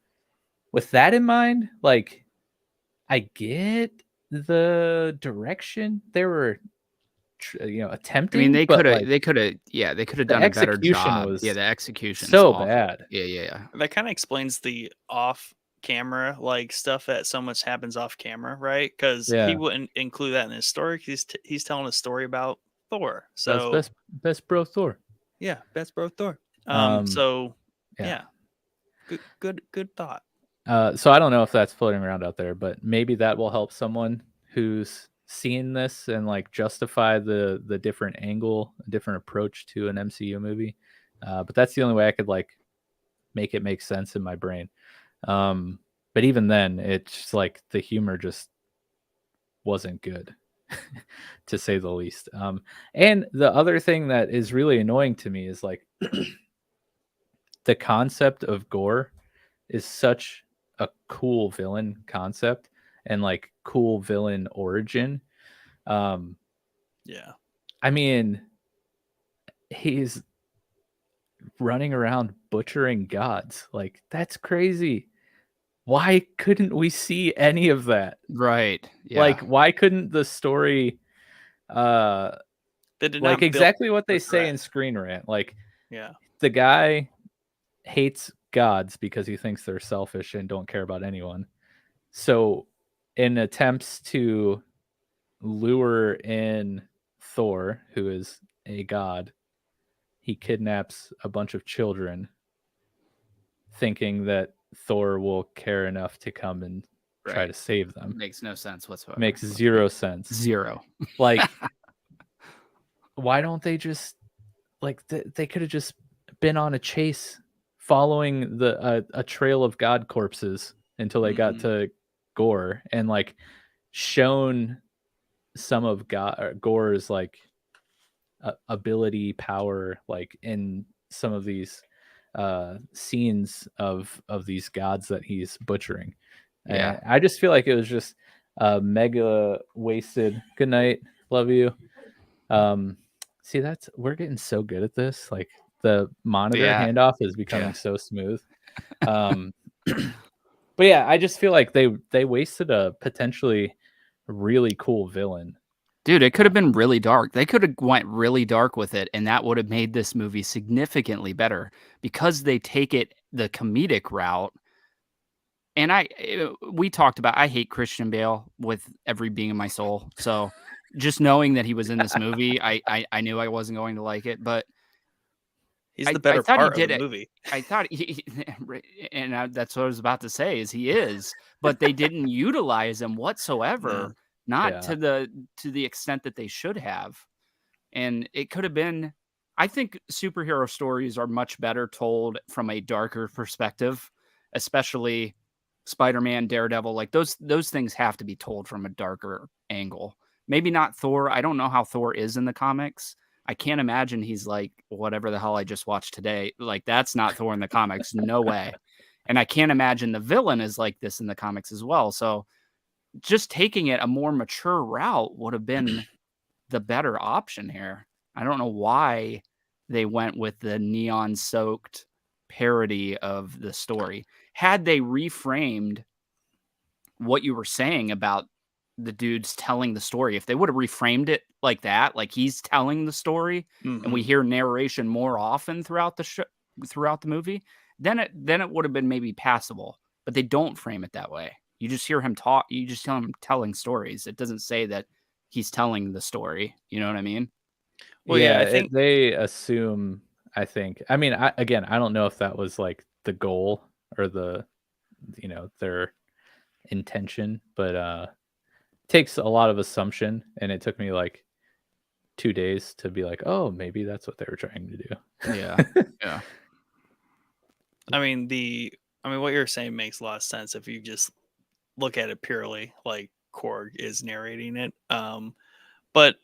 with that in mind, like I get the direction they were attempting. I mean, they could have the done a better execution job. was Yeah, the execution so awful. bad. Yeah. That kind of explains the off camera like stuff that so much happens off camera, right? Because he wouldn't include that in his story. He's telling a story about Thor. So that's best bro Thor. Yeah, best bro Thor. So yeah. Good thought. So I don't know if that's floating around out there, but maybe that will help someone who's seen this and like justify the different angle, a different approach to an MCU movie. But that's the only way I could like make it make sense in my brain. But even then, it's like the humor just wasn't good, to say the least. And the other thing that is really annoying to me is like the concept of gore is such a cool villain concept and like cool villain origin. Yeah. I mean, he's running around butchering gods. Like, that's crazy. Why couldn't we see any of that? Right. Yeah. Like, why couldn't the story they did like not exactly what they say in Screen Rant? Like, yeah, the guy hates gods because he thinks they're selfish and don't care about anyone. So in attempts to lure in Thor, who is a god, he kidnaps a bunch of children thinking that Thor will care enough to come and try to save them. Makes no sense whatsoever. Makes zero sense. Zero. Like, why don't they just like they could have just been on a chase following a trail of god corpses until they got to Gore and like shown some of Gore's like ability, power, like in some of these scenes of these gods that he's butchering. Yeah. I just feel like it was just mega wasted. Good night, love you. See, we're getting so good at this. Like the monitor handoff is becoming so smooth. But yeah, I just feel like they wasted a potentially really cool villain. Dude, it could have been really dark. They could have went really dark with it, and that would have made this movie significantly better because they take it the comedic route. And we talked about, I hate Christian Bale with every being in my soul. So just knowing that he was in this movie, I knew I wasn't going to like it. But He's the better thought he part of did the it. movie. I thought that's what I was about to say is he is, but they didn't utilize him whatsoever, not Yeah. to the extent that they should have. And it could have been, I think superhero stories are much better told from a darker perspective, especially Spider-Man, Daredevil, like those things have to be told from a darker angle. Maybe not Thor. I don't know how Thor is in the comics. I can't imagine he's like whatever the hell I just watched today. Like that's not Thor in the comics. No way. And I can't imagine the villain is like this in the comics as well. So just taking it a more mature route would have been the better option here. I don't know why they went with the neon soaked parody of the story. Had they reframed what you were saying about the dudes telling the story, if they would have reframed it like that, like he's telling the story and we hear narration more often throughout the throughout the movie, then it would have been maybe passable. But they don't frame it that way. You just hear him talk, you just hear him telling stories. It doesn't say that he's telling the story. You know what I mean? Well, yeah, I think they assume. I think. I mean, I don't know if that was like the goal or the, their intention, but takes a lot of assumption, and it took me like 2 days to be like, oh, maybe that's what they were trying to do. Yeah, yeah. I mean, what you're saying makes a lot of sense if you just look at it purely like Korg is narrating it. But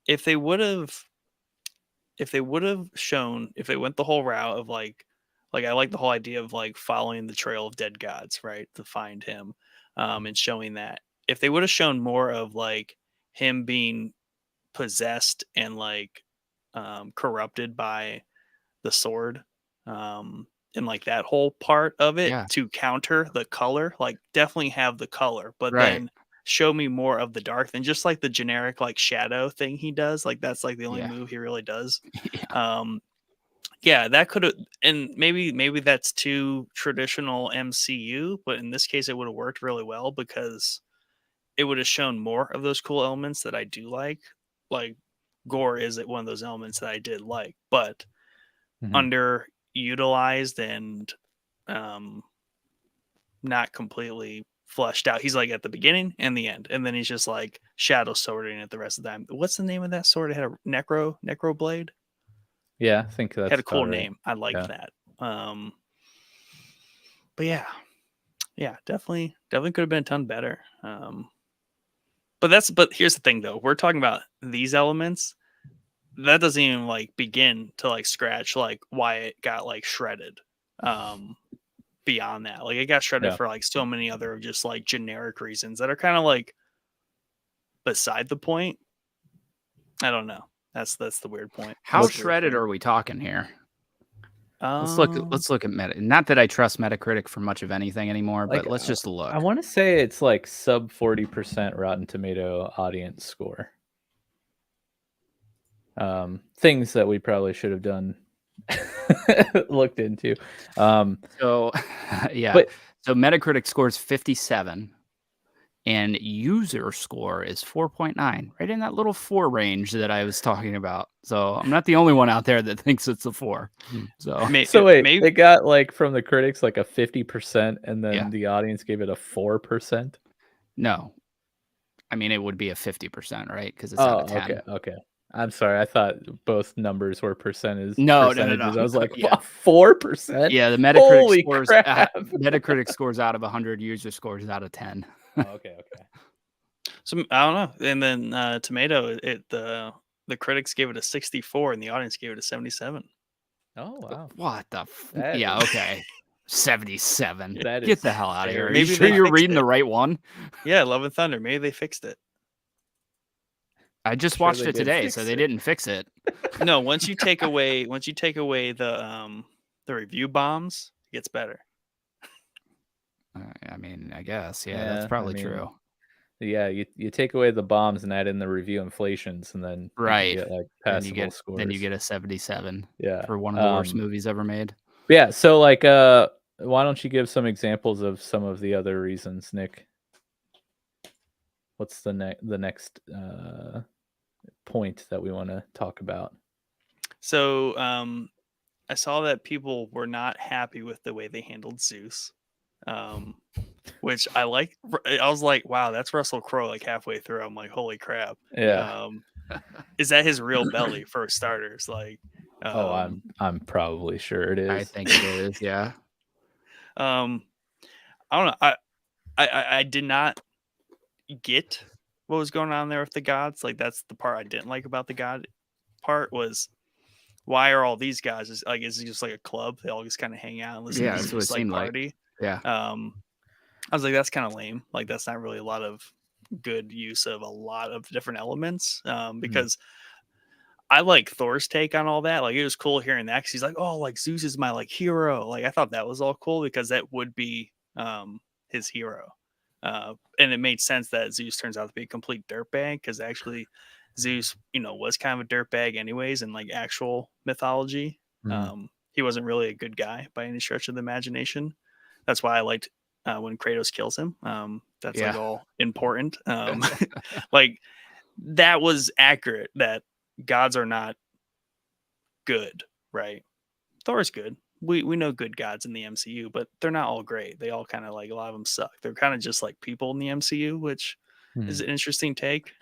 if they would have shown, if they went the whole route of like I like the whole idea of like following the trail of dead gods, right, to find him, and showing that if they would have shown more of like him being possessed and like corrupted by the sword, and like that whole part of it Yeah. to counter the color, like definitely have the color, but Right. then show me more of the dark than just like the generic like shadow thing he does. Like that's like the only Yeah. move he really does. Yeah. Yeah, that could have, and maybe that's too traditional MCU, but in this case it would have worked really well because it would have shown more of those cool elements that I do like. Like gore is one of those elements that I did like, but underutilized and not completely fleshed out. He's like at the beginning and the end, and then he's just like shadow swording it the rest of the time. What's the name of that sword? It had a necro blade. Yeah, I think that's Had a cool about right. name. I liked that. But yeah, definitely could have been a ton better. But here's the thing though. We're talking about these elements. That doesn't even like begin to like scratch like why it got like shredded. Beyond that, like it got shredded for like so many other just like generic reasons that are kind of like beside the point. I don't know. That's the weird point. How shredded are we talking here? Let's look at Meta. Not that I trust Metacritic for much of anything anymore, but let's just look. I want to say it's like sub 40% Rotten Tomato audience score. Things that we probably should have done, looked into. So yeah, so Metacritic scores 57 and user score is 4.9, right in that little 4 range that I was talking about. So I'm not the only one out there that thinks it's a 4. So wait, they got like from the critics like a 50% and then the audience gave it a 4%. No, I mean it would be a 50%, right? Because it's out of 10. Okay. I'm sorry. I thought both numbers were percentages. No. I was like, 4%? Yeah, the Metacritic Holy scores crap. Metacritic scores out of 100, user scores out of 10. Okay. So I don't know. And then Tomato, the critics gave it a 64 and the audience gave it a 77. Oh wow. What the yeah, okay. 77. That Get the hell out of here. Are Maybe you sure you're reading it. the right one? Yeah, Love and Thunder. Maybe they fixed it. I just watched it today, so they didn't fix it. No, once you take away the review bombs, it gets better. I mean, I guess, that's probably true. Yeah, you take away the bombs and add in the review inflations, and then right, you get like passable scores. Then you get a 77. Yeah, for one of the worst movies ever made. Yeah, so like, why don't you give some examples of some of the other reasons, Nick? What's the next point that we want to talk about? So I saw that people were not happy with the way they handled Zeus. Which I like. I was like, wow, that's Russell Crowe like halfway through. I'm like, holy crap. Yeah. Is that his real belly for starters? Like, Oh, I'm probably sure it is. I think it is. Yeah. I don't know. I did not get what was going on there with the gods. Like, that's the part I didn't like about the god part was why are all these guys is it just like a club? They all just kind of hang out and listen Yeah, to that's what it this like seemed like. party. Yeah. I was like, that's kind of lame. Like, that's not really a lot of good use of a lot of different elements. Because I like Thor's take on all that. Like, it was cool hearing that because he's like, oh, like Zeus is my like hero. Like, I thought that was all cool because that would be his hero. And it made sense that Zeus turns out to be a complete dirtbag because actually Zeus, was kind of a dirtbag anyways in like actual mythology. He wasn't really a good guy by any stretch of the imagination. That's why I liked when Kratos kills him. That's like all important. Like that was accurate that gods are not good, right? Thor's good. We know good gods in the MCU, but they're not all great. They all kind of like a lot of them suck. They're kind of just like people in the MCU, which is an interesting take.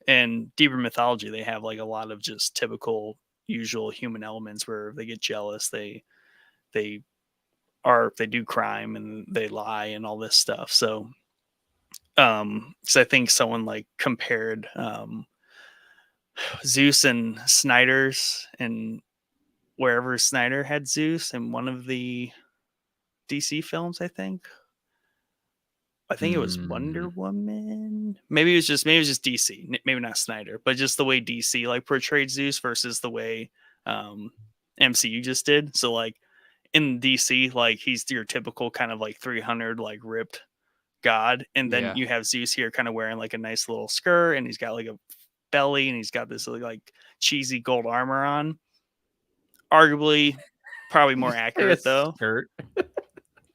And deeper mythology, they have like a lot of just typical, usual human elements where they get jealous, they do crime and they lie and all this stuff. So I think someone like compared Zeus and Snyder's and wherever Snyder had Zeus in one of the DC films, I think it was Wonder Woman. Maybe it was just DC, maybe not Snyder, but just the way DC like portrayed Zeus versus the way MCU just did. So like in DC, like he's your typical kind of like 300 like ripped god, and then you have Zeus here kind of wearing like a nice little skirt, and he's got like a belly, and he's got this like cheesy gold armor on. Arguably, probably more accurate though. Skirt.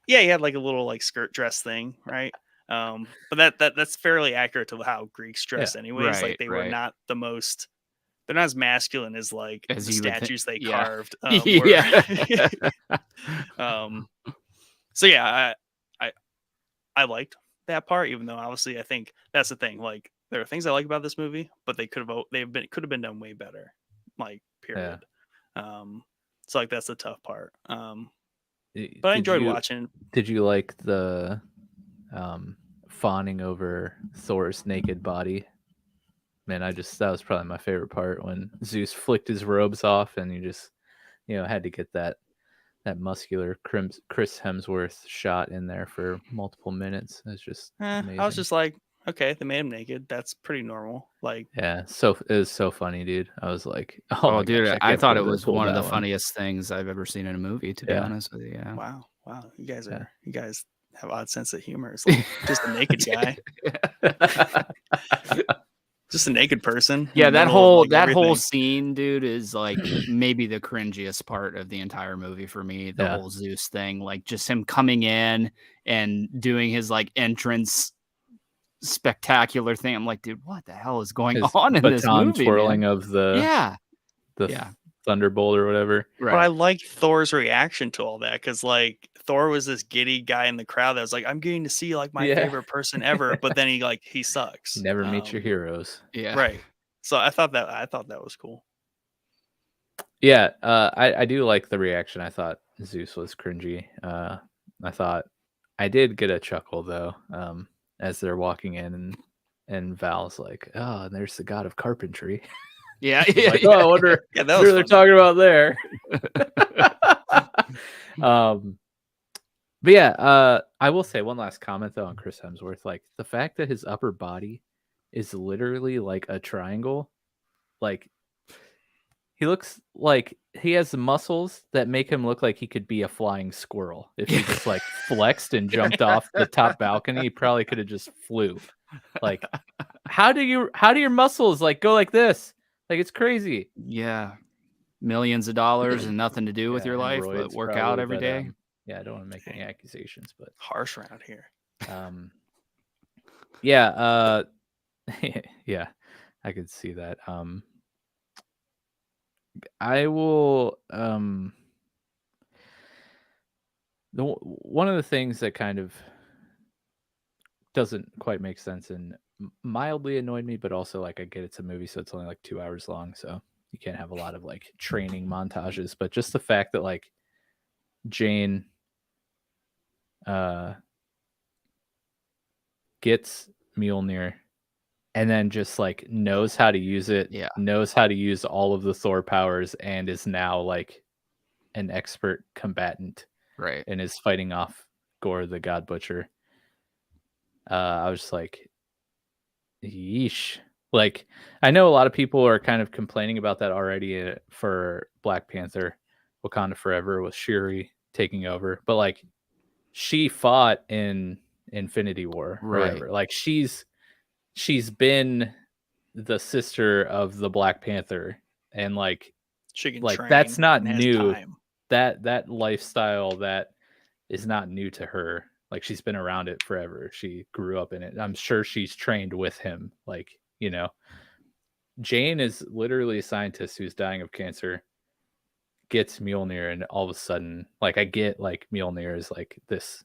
Yeah, he had like a little like skirt dress thing, right? But that's fairly accurate to how Greeks dress, anyways. Like they were not the most. They're not as masculine as like the statues they carved. So yeah, I liked that part, even though obviously I think that's the thing. Like there are things I like about this movie, but they could have been done way better. Like period. So like that's the tough part. But I enjoyed watching. Did you like the fawning over Thor's naked body? Man, that was probably my favorite part when Zeus flicked his robes off and you just had to get that muscular Chris Hemsworth shot in there for multiple minutes. It's just amazing. I was just like, okay, they made him naked. That's pretty normal. Like, yeah, so it was so funny, dude. I was like, oh dude, gosh, I thought it was one of the funniest things I've ever seen in a movie, to be honest with you. Yeah. Wow. You guys have odd sense of humor. It's like just a naked guy. Just a naked person. Yeah, that whole scene, dude, is like maybe the cringiest part of the entire movie for me. The whole Zeus thing, like just him coming in and doing his like entrance spectacular thing. I'm like, dude, what the hell is going on in this movie? Twirling of the Thunderbolt or whatever. Right. But I like Thor's reaction to all that because like Thor was this giddy guy in the crowd that was like, I'm getting to see like my favorite person ever, but then he sucks. You never meet your heroes. Yeah. Right. So I thought that was cool. Yeah, I do like the reaction. I thought Zeus was cringy. I thought I did get a chuckle though, as they're walking in and Val's like, oh, and there's the god of carpentry. Yeah. Like, oh, I wonder what they're talking about there. But yeah, I will say one last comment though on Chris Hemsworth. Like the fact that his upper body is literally like a triangle, like he looks like he has muscles that make him look like he could be a flying squirrel. If he just like flexed and jumped off the top balcony, he probably could have just flew. Like, how do your muscles like go like this? Like it's crazy. Yeah, millions of dollars and nothing to do with your life, but work out every day. Yeah, I don't want to make any accusations, but harsh around here. Yeah, yeah, I could see that. I will. One of the things that kind of doesn't quite make sense and mildly annoyed me, but also like I get it's a movie, so it's only like 2 hours long, so you can't have a lot of like training montages. But just the fact that like Jane gets Mjolnir and then just like knows how to use it, Yeah. knows how to use all of the Thor powers, and is now like an expert combatant Right. and is fighting off Gore the God Butcher. I was just like, yeesh. Like, I know a lot of people are kind of complaining about that already for Black Panther, Wakanda Forever with Shuri taking over, but like, she fought in Infinity War or Right. whatever. Like, she's been the sister of the Black Panther, and like She can like train that's not and has new. time. That lifestyle that is not new to her. Like, she's been around it forever. She grew up in it. I'm sure she's trained with him. Like, you know, Jane is literally a scientist who's dying of cancer, gets Mjolnir, and all of a sudden, like, I get like Mjolnir is like this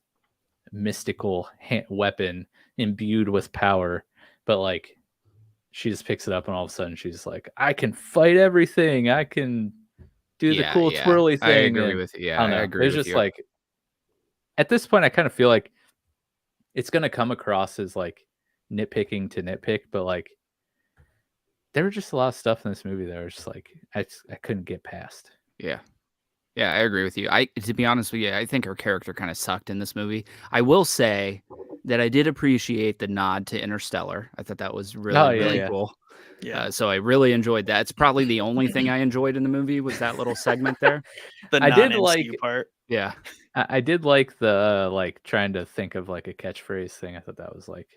mystical weapon imbued with power, but like she just picks it up and all of a sudden she's like, I can fight everything. I can do the cool twirly I thing. agree And with you. Yeah, I don't know. I agree It's with just you. like at this point, I kind of feel like it's gonna come across as like nitpicking to nitpick, but like there were just a lot of stuff in this movie that was just like I couldn't get past. Yeah. Yeah, I agree with you. To be honest with you, I think her character kind of sucked in this movie. I will say that I did appreciate the nod to Interstellar. I thought that was really yeah. cool. Yeah. So I really enjoyed that. It's probably the only thing I enjoyed in the movie was that little segment there. The I did non-MCU part. Yeah. I did like the like trying to think of like a catchphrase thing. I thought that was like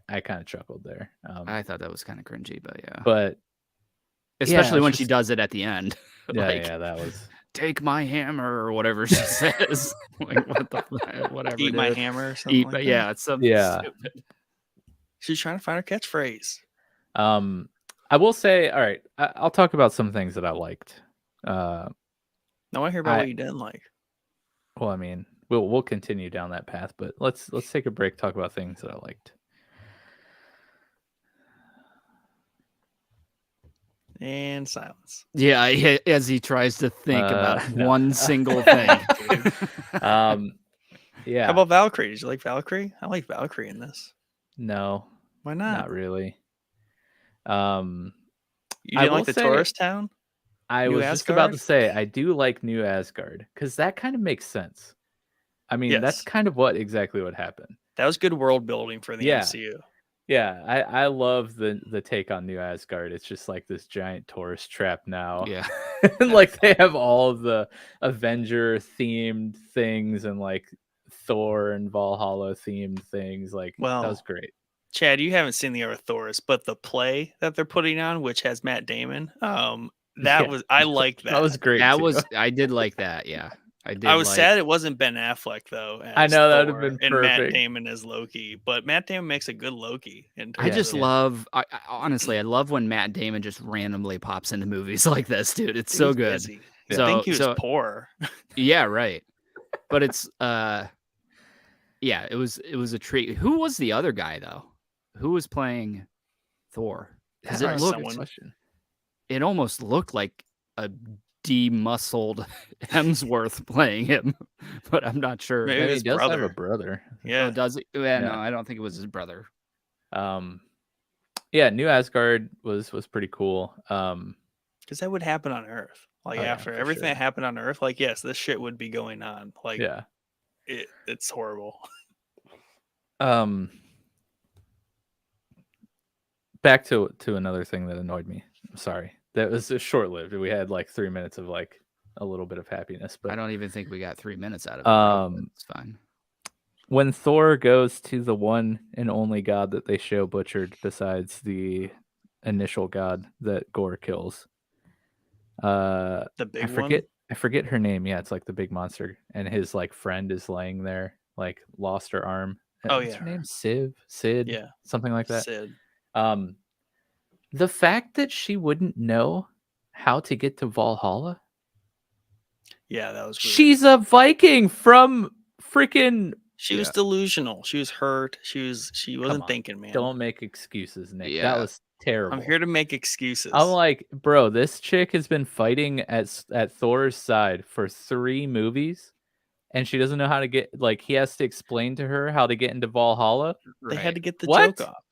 I kind of chuckled there. I thought that was kind of cringy, but yeah. But especially it's when she just- does it at the end. yeah, Like, yeah, that was take my hammer or whatever she says. Like, what the whatever. Eat it my is. hammer or something Eat, like but that. yeah, it's something Yeah. stupid. She's trying to find her catchphrase. I will say, all right, I'll talk about some things that I liked. I want to hear about what you didn't like. Well, I mean, we'll continue down that path, but let's take a break, talk about things that I liked. And silence. Yeah, as he tries to think about no. one single thing. Yeah. How about Valkyrie? Did you like Valkyrie? I like Valkyrie in this. No, Why not? not really. You I didn't will like the say- tourist town? I New was just about to Asgard? say I do like New Asgard because that kind of makes sense. I mean, that's Yes. kind of exactly what happened. That was good world building for the Yeah. MCU. Yeah, I love the take on New Asgard. It's just like this giant tourist trap now. Yeah. And like they have all of the Avenger themed things and like Thor and Valhalla themed things. Like that Well, was great. Chad, you haven't seen the other Thors, but the play that they're putting on, which has Matt Damon, I liked that. That was great. That too. was I did like that. Yeah. I was sad it wasn't Ben Affleck though. I as know, that would've Thor been and Matt perfect. Damon as Loki, but Matt Damon makes a good Loki. I just Yeah. love honestly, I love when Matt Damon just randomly pops into movies like this, dude. It's so good. I So- think he was so- poor. Yeah, right. But it's yeah, it was a treat. Who was the other guy though? Who was playing Thor? Because That's it a looked good question. it almost looked like a de-muscled Hemsworth playing him, but I'm not sure. Maybe Maybe his he does have a brother. brother. Yeah. Oh, does it? Yeah, no, Yeah. I don't think it was his brother. Yeah, New Asgard was pretty cool. Because that would happen on Earth. Like Oh, yeah, after for everything sure. that happened on Earth, like yes, this shit would be going on. Like Yeah. it's horrible. Back to another thing that annoyed me. I'm sorry. That was short lived. We had like 3 minutes of like a little bit of happiness, I but don't even think we got 3 minutes out of it. bro, but it's fine. when Thor goes to the one and only god that they show butchered besides the initial god that Gore kills. The big I forget her name. Yeah, it's like the big monster, and his like friend is laying there, like lost her arm. Oh, What's yeah, her her. name? Sid. Yeah. Something like that. Sid. The fact that she wouldn't know how to get to Valhalla? Yeah, that was weird. She's a Viking from freaking. She was delusional. She was hurt. She wasn't on. thinking, man. Don't make excuses, Nick. Yeah. That was terrible. I'm here to make excuses. I'm like, bro, this chick has been fighting at Thor's side for 3 movies, and she doesn't know how to get. Like, he has to explain to her how to get into Valhalla. They had to get the What? joke off.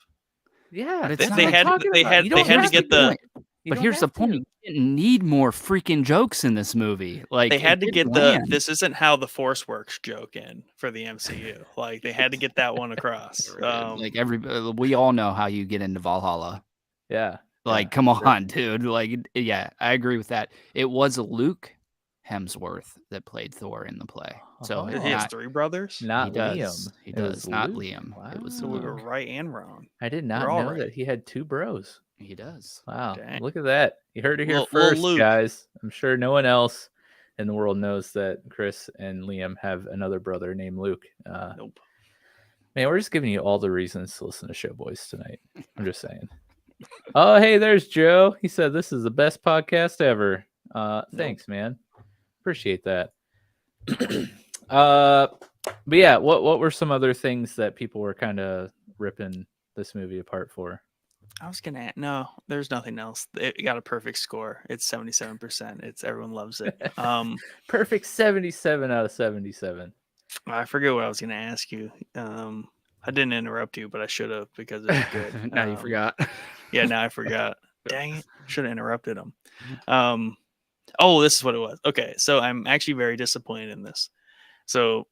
Yeah, But it's that's not what they I'm had talking they about. had You they don't had to have get the But don't here's the have point: to. you didn't need more freaking jokes in this movie. Like they had it to didn't get the land. this isn't how the Force works joke in for the MCU. Like they had to get that one across. Like we all know how you get into Valhalla. Yeah. Like, come on, dude. Like, yeah, I agree with that. It was Luke Hemsworth that played Thor in the play. So he has 3 brothers. Not he does. Liam. He It does. was Not Luke. Liam. Wow. It was So we were Luke. right and wrong. I did not We're all know right. that he had 2 bros. He does. Wow. Dang. Look at that. You heard it here Little first, Luke. guys. I'm sure no one else in the world knows that Chris and Liam have another brother named Luke. Nope. Man, we're just giving you all the reasons to listen to Showboys tonight. I'm just saying. Oh, hey, there's Joe. He said this is the best podcast ever. Thanks, man. Appreciate that. But yeah, what were some other things that people were kind of ripping this movie apart for? I was gonna no, there's nothing else. It got a perfect score. It's 77%. It's everyone loves it. Perfect 77 out of 77. I forget what I was gonna ask you. I didn't interrupt you, but I should have because it was good. Now you forgot. Yeah, now I forgot. Dang it. Should have interrupted him. Oh, this is what it was. Okay, so I'm actually very disappointed in this. So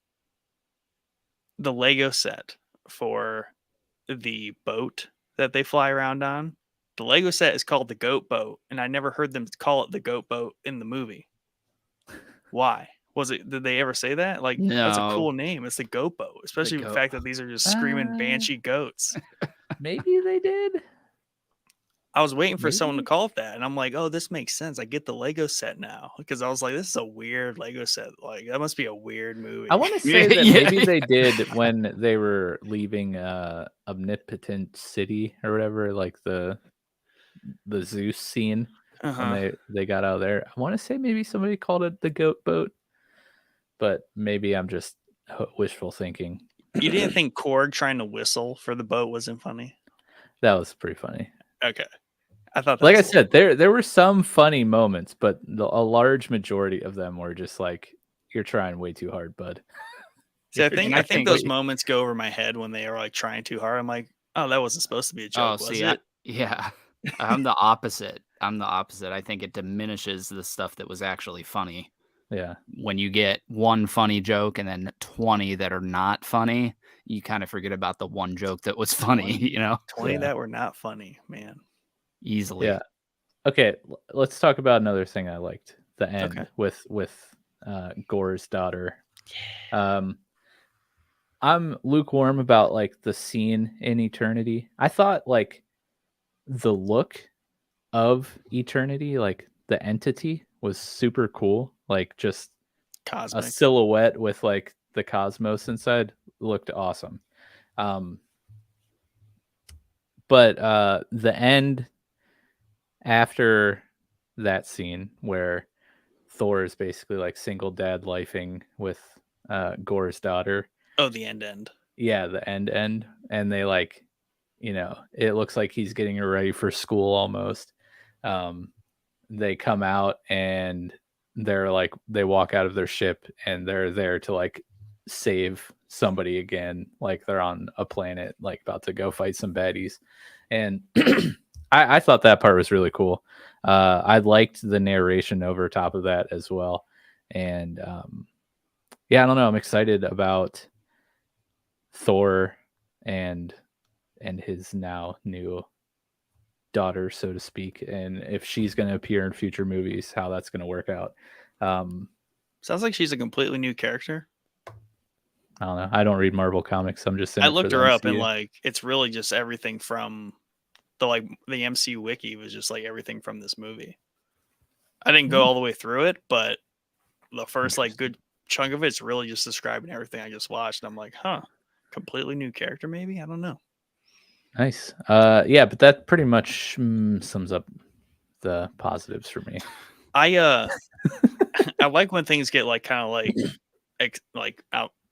the Lego set for the boat that they fly around on, the Lego set is called the Goat Boat, and I never heard them call it the Goat Boat in the movie. Why? Did they ever say that? Like, that's a No. cool name. It's the Goat Boat, especially the fact that these are just screaming banshee goats. Maybe they did. I was waiting for someone to Maybe. call it that, and I'm like, oh, this makes sense. I get the Lego set now because I was like, this is a weird Lego set. Like, that must be a weird movie. I want to say that Yeah. maybe they did when they were leaving Omnipotent City or whatever, like the Zeus scene when they got out of there. I want to say maybe somebody called it the Goat Boat, but maybe I'm just wishful thinking. You didn't think Korg trying to whistle for the boat wasn't funny? That was pretty funny. Okay. I thought that Like I was a said, there were some funny moments, but a large majority of them were just like, you're trying way too hard, bud. See, I I think think those moments go over my head when they are like trying too hard. I'm like, oh, that wasn't supposed to be a joke, was see, it? yeah. I'm the opposite. I think it diminishes the stuff that was actually funny. Yeah. When you get one funny joke and then 20 that are not funny, you kind of forget about the one joke that was funny, 20 Yeah. that were not funny, man. easily. Yeah. Okay, let's talk about another thing I liked. The end Okay. with Gore's daughter. I'm lukewarm about like the scene in Eternity. I thought like the look of Eternity, like the entity, was super cool. Like just Cosmic. a silhouette with like the cosmos inside looked awesome. But the end after that scene where Thor is basically like single dad lifing with Gore's daughter. Oh, the end. Yeah, the end. And they like, it looks like he's getting her ready for school almost. They come out and they're like, they walk out of their ship and they're there to like save somebody again. Like they're on a planet, like about to go fight some baddies. And I thought that part was really cool. I liked the narration over top of that as well. And yeah, I don't know. I'm excited about Thor and his now new daughter, so to speak, and if she's going to appear in future movies, how that's going to work out. Sounds like she's a completely new character. I don't know. I don't read Marvel comics. I'm just. I looked her up and like it's really just everything from the MCU wiki was just like everything from this movie. I didn't go all the way through it, but the first like good chunk of it's really just describing everything I just watched. And I'm like, completely new character, maybe? I don't know. Nice. Yeah, but that pretty much sums up the positives for me. I I like when things get like kind of like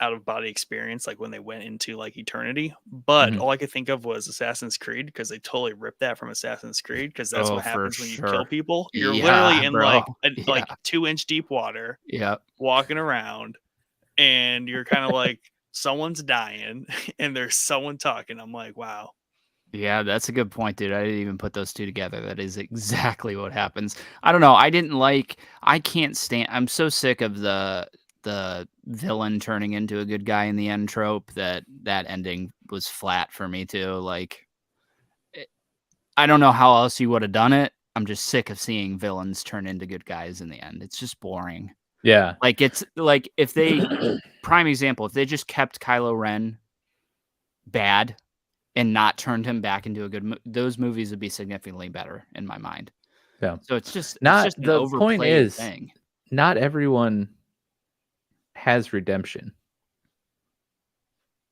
out of body experience, like when they went into like eternity. But Mhm. all I could think of was Assassin's Creed, because they totally ripped that from Assassin's Creed, because that's Oh, what for happens when you kill sure. people. You're literally Yeah, in bro. Yeah. like 2-inch deep water, Yeah. walking around, and you're kind of like someone's dying and there's someone talking. I'm like, wow. Yeah, that's a good point, dude. I didn't even put those two together. That is exactly what happens. I don't know. I can't stand I'm so sick of the villain turning into a good guy in the end trope that ending was flat for me too. Like I don't know how else you would have done it. I'm just sick of seeing villains turn into good guys in the end. It's just boring. Yeah. Like it's like if they prime example, if they just kept Kylo Ren bad and not turned him back into a good those movies would be significantly better in my mind. Yeah. So it's just Not an the point overplayed is, thing. not everyone has redemption.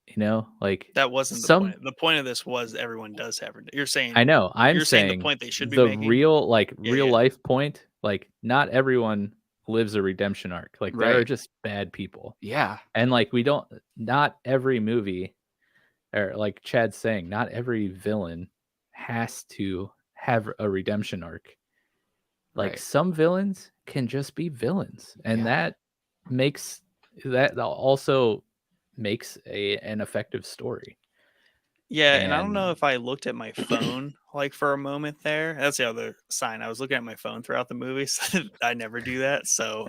You know, like That wasn't the some point. The point of this was everyone does have. You're saying I know. I'm you're saying the saying point they should be the making. real, like Yeah, real yeah. life point, like not everyone lives a redemption arc. Like there are Right. just bad people. Yeah. And like not every movie, or like Chad's saying, not every villain has to have a redemption arc. Like Right. some villains can just be villains, and Yeah. that also makes an effective story. Yeah, and I don't know And if I looked at my phone like for a moment there. That's the other sign. I was looking at my phone throughout the movie. So I never do that. So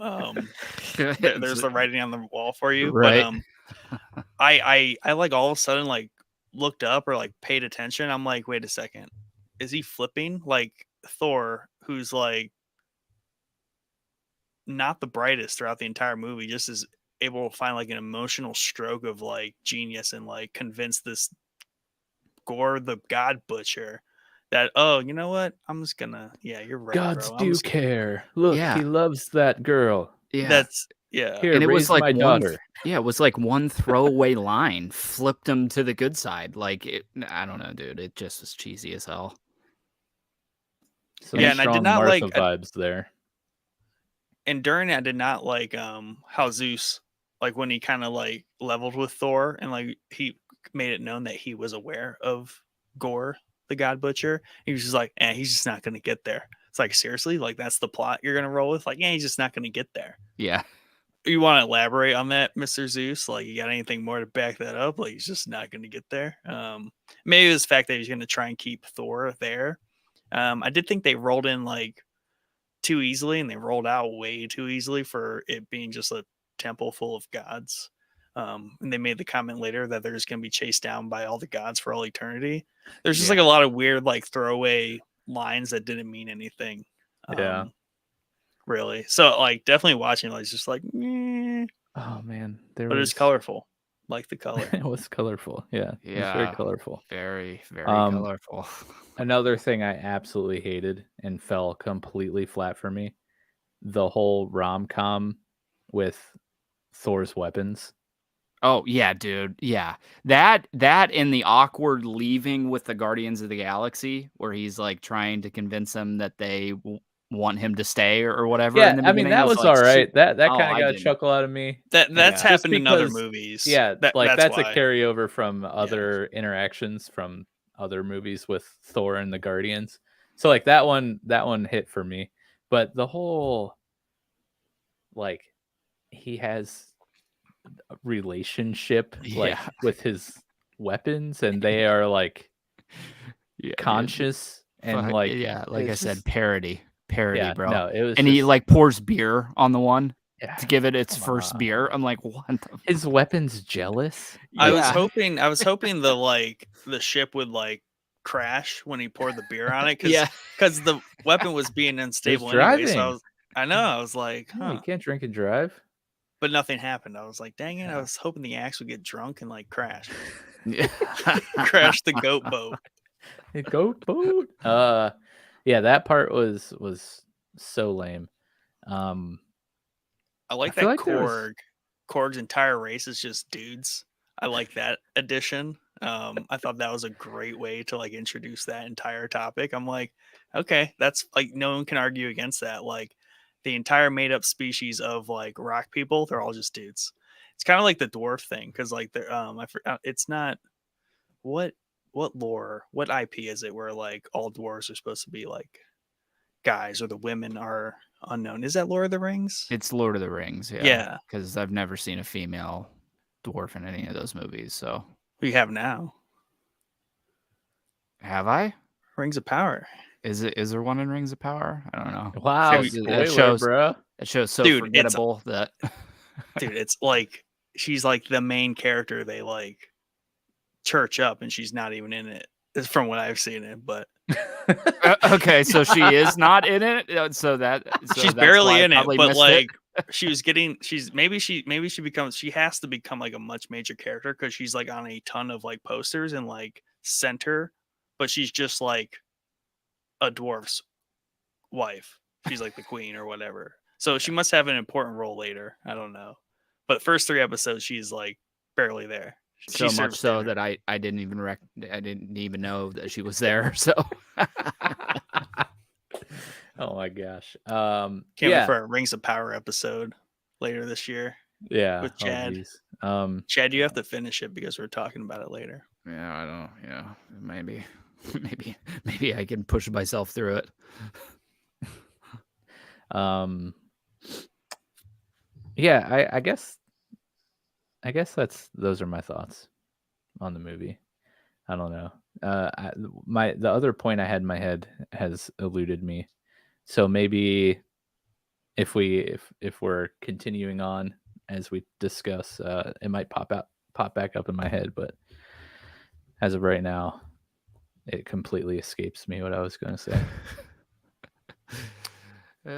there's the writing on the wall for you. But Right. I like all of a sudden like looked up or like paid attention. I'm like, wait a second, is he flipping? Like Thor, who's like not the brightest throughout the entire movie, just is able to find like an emotional stroke of like genius and like convince this Gore the God Butcher that, oh, you know what? I'm just gonna, yeah, you're right, gods bro. do care. Look, he Yeah. loves that girl. Yeah. That's yeah. Here, And it was raise like my daughter. it was like one throwaway line flipped him to the good side. Like I don't know, dude. It just was cheesy as hell. Some Yeah, and I did strong not Martha like vibes there. and during it, I did not like how Zeus, like when he kind of like leveled with Thor and like he made it known that he was aware of Gore the God Butcher. He was just like, he's just not gonna get there. It's like, seriously, like that's the plot you're gonna roll with? Like, yeah, he's just not gonna get there. Yeah. You want to elaborate on that, Mr. Zeus? Like, you got anything more to back that up? Like, he's just not going to get there. Maybe this fact that he's going to try and keep Thor there. I did think they rolled in like too easily, and they rolled out way too easily for it being just a temple full of gods. And they made the comment later that they're just going to be chased down by all the gods for all eternity. There's just like a lot of weird, like throwaway lines that didn't mean anything. Yeah. Really. So like definitely watching like just like Oh man, but it's colorful. Like the color. It was colorful. Yeah. It was very colorful. Very, very Um, colorful. Another thing I absolutely hated and fell completely flat for me, the whole rom-com with Thor's weapons. Oh yeah, dude. Yeah. That and the awkward leaving with the Guardians of the Galaxy where he's like trying to convince them that they want him to stay or whatever in Yeah, the I mean beginning that was like all right. That oh, kind of I got a didn't. chuckle out of me. That's Yeah. happened in other because, movies. Yeah, like that's a why. carryover from other interactions from other movies with Thor and the Guardians. So like that one hit for me. But the whole like he has a relationship like Yeah. with his weapons and they are like Yeah, dude. conscious and Fuck, like yeah, like I it's said, just- parody, yeah, bro. no, it was And he just- like pours beer on the one yeah, to give it its come first on. beer. I'm like, what? His weapon's jealous. I was Yeah. hoping the ship would like crash when he poured the beer on it Yeah. because the weapon was being unstable anyway. So I was like, Yeah, you can't drink and drive. But nothing happened. I was like, dang it, I was hoping the axe would get drunk and like crash. Yeah. Crash the goat boat. The goat boat. Yeah, that part was so lame. I like feel that like there was- Korg's entire race is just dudes. I like that addition. I thought that was a great way to like introduce that entire topic. I'm like, okay, that's like no one can argue against that. Like the entire made up species of like rock people, they're all just dudes. It's kind of like the dwarf thing because like they're it's not what lore, what IP is it where like all dwarves are supposed to be like guys or the women are unknown? Is that Lord of the Rings? It's Lord of the Rings, Yeah. because I've never seen a female dwarf in any of those movies. So We have now have I? Rings of Power. Is there one in Rings of Power? I don't know. Wow, Dude, spoiler, bro. It shows so Dude, it's- forgettable that Dude, it's like she's like the main character they like church up and she's not even in it. It's from what I've seen it, but okay, so she is not in it. So she's that's barely why I in it, probably but missed like she has to become like a much major character because she's like on a ton of like posters and like center, but she's just like a dwarf's wife. She's like the queen or whatever. So she must have an important role later. I don't know. But first 3 episodes, she's like barely there. so much serves so dinner. that I didn't even know that she was there. So Oh my gosh. Can't yeah, wait for a Rings of Power episode later this year. yeah. with oh, Chad. geez. Chad, you have to finish it because we're talking about it later. yeah, I don't. Yeah, maybe I can push myself through it. Yeah, I guess those are my thoughts on the movie. I don't know. The other point I had in my head has eluded me. So maybe if we're continuing on as we discuss, it might pop back up in my head, but as of right now, it completely escapes me what I was going to say.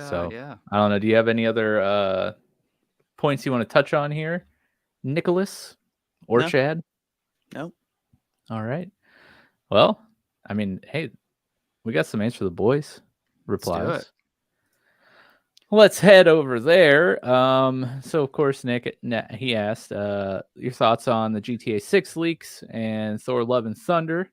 So, yeah. I don't know. Do you have any other points you want to touch on here, Nicholas or No. Chad? Nope. All right. Well, I mean, hey, we got some Answer the Boys replies. it. Let's head over there. So of course, Nick, he asked your thoughts on the GTA 6 leaks and Thor: Love and Thunder.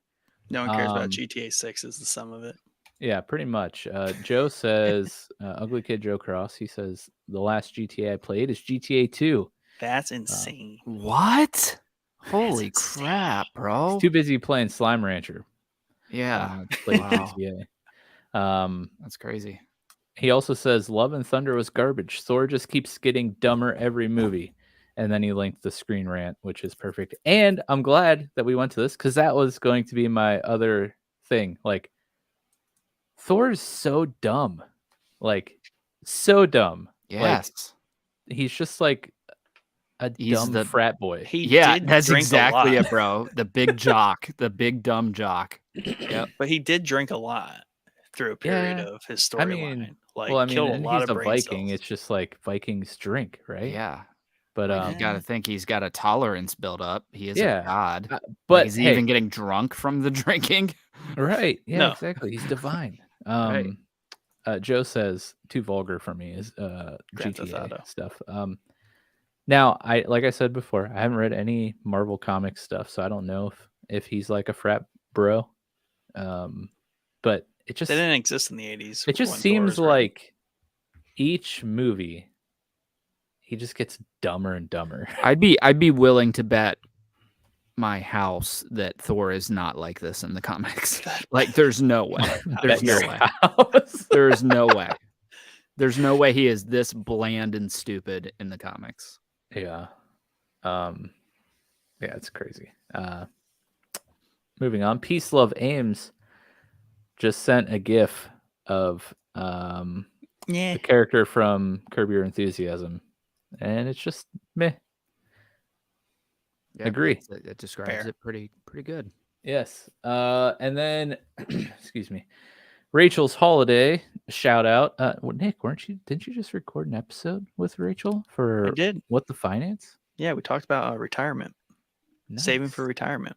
No one cares about GTA 6 is the sum of it. Yeah, pretty much. Joe says, Ugly Kid Joe Cross, he says, the last GTA I played is GTA 2. That's insane. What? Holy insane. crap, bro! He's too busy playing Slime Rancher. Yeah, to play Wow. GTA. That's crazy. He also says Love and Thunder was garbage. Thor just keeps getting dumber every movie. And then he linked the Screen Rant, which is perfect. And I'm glad that we went to this because that was going to be my other thing. Like, Thor is so dumb. Like, so dumb. Yes. Like, he's just like a He's dumb the- frat boy. He Yeah, did that's drink exactly a lot, it, bro. The big jock, the big dumb jock. Yep. but he did drink a lot through a period Yeah, of his I storyline. mean, Like, killed a and lot he's of a brain Viking. cells. It's just like Vikings drink, right? Yeah. But Like, you got to think he's got a tolerance built up. He is Yeah, a god. but He's hey, even getting drunk from the drinking. right? Yeah, No. exactly. He's divine. Right. Joe says too vulgar for me is Grand Theft GTA Auto. stuff. Now like I said before, I haven't read any Marvel Comics stuff, so I don't know if he's like a frat bro. But it just They didn't exist in the 80s. it just when Thor seems was written. like each movie he just gets dumber and dumber. I'd be willing to bet my house that Thor is not like this in the comics. Like, there's no way. There's Bet no your way. house. There's no way. There's no way he is this bland and stupid in the comics. Yeah. Yeah, it's crazy. Moving on. Peace Love Ames just sent a gif of Yeah. the character from Curb Your Enthusiasm. And it's just meh. Yeah, Agree. It describes Fair. it pretty good. Yes. And then excuse me. Rachel's Holiday shout out. Nick, didn't you just record an episode with Rachel for I did. What the Finance? Yeah, we talked about retirement. Saving for Nice. retirement.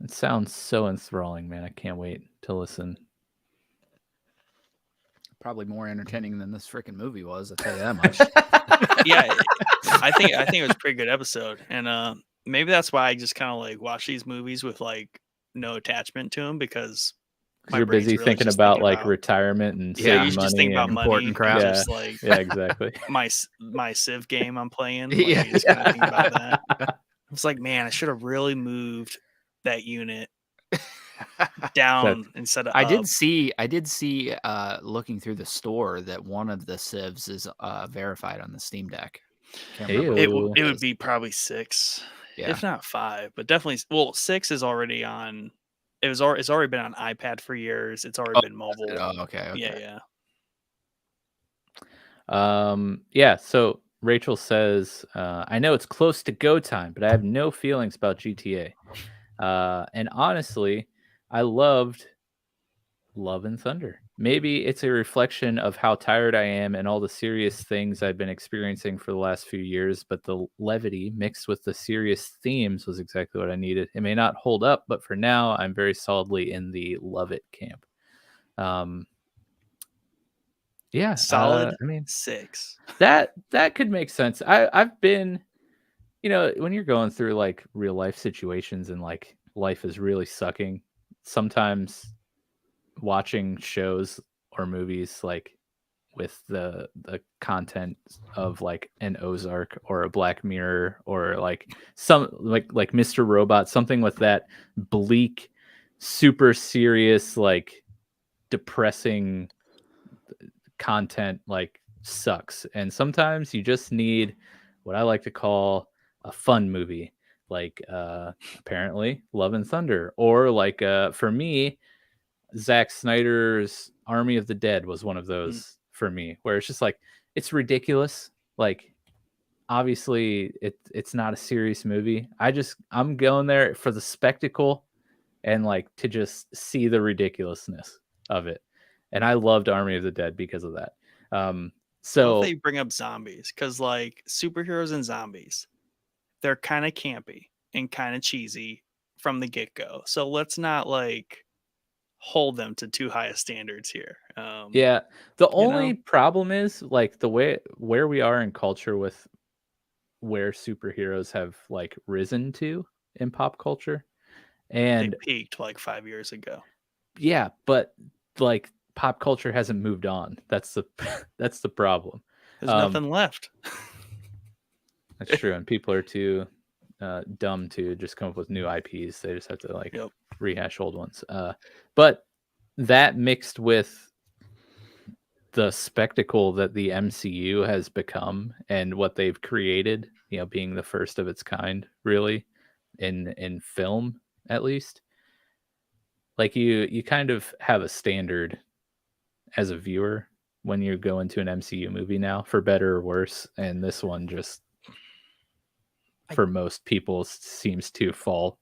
It sounds so enthralling, man. I can't wait to listen. Probably more entertaining than this freaking movie was. I'll tell you that much. Yeah, I think it was a pretty good episode. And maybe that's why I just kind of like watch these movies with like no attachment to them, because my You're brain's busy really thinking just about thinking like about retirement and Yeah, you saving just money think about and important money crap. and yeah, just like yeah, exactly. my Civ game I'm playing. Like, Yeah. you just kind of think about that. It's like, man, I should have really moved that unit down instead of I up. did see looking through the store that one of the civs is verified on the Steam Deck. Can't remember Ew. what It it would is. be probably 6, Yeah. if not 5, but definitely. Well, 6 is already on. It's already been on iPad for years. It's already been mobile. Oh, okay. Yeah. Yeah, so Rachel says, I know it's close to go time, but I have no feelings about GTA. And honestly, I loved Love and Thunder. Maybe it's a reflection of how tired I am and all the serious things I've been experiencing for the last few years, but the levity mixed with the serious themes was exactly what I needed. It may not hold up, but for now, I'm very solidly in the love it camp. Yeah, Solid I mean, 6. that could make sense. I've been, when you're going through like real life situations and like life is really sucking, sometimes watching shows or movies like with the content of like an Ozark or a Black Mirror or like some like Mr. Robot, something with that bleak, super serious, like depressing content like sucks. And sometimes you just need what I like to call a fun movie, like apparently Love and Thunder, or like for me, Zack Snyder's Army of the Dead was one of those for me, where it's just like it's ridiculous. Like obviously it's not a serious movie. I'm going there for the spectacle and like to just see the ridiculousness of it. And I loved Army of the Dead because of that. I love So they bring up zombies, because like superheroes and zombies, they're kind of campy and kind of cheesy from the get-go. So let's not like hold them to too high of standards here. yeah, the you only know? problem is like the way where we are in culture with where superheroes have like risen to in pop culture. They And peaked like 5 years ago. yeah, but like pop culture hasn't moved on. That's the that's the problem. There's nothing left. That's true, and people are too dumb to just come up with new IPs. They just have to like Yep. rehash old ones. But that mixed with the spectacle that the MCU has become and what they've created, being the first of its kind, really, in film at least. Like you kind of have a standard as a viewer when you go into an MCU movie now, for better or worse, and this one just for most people seems to fall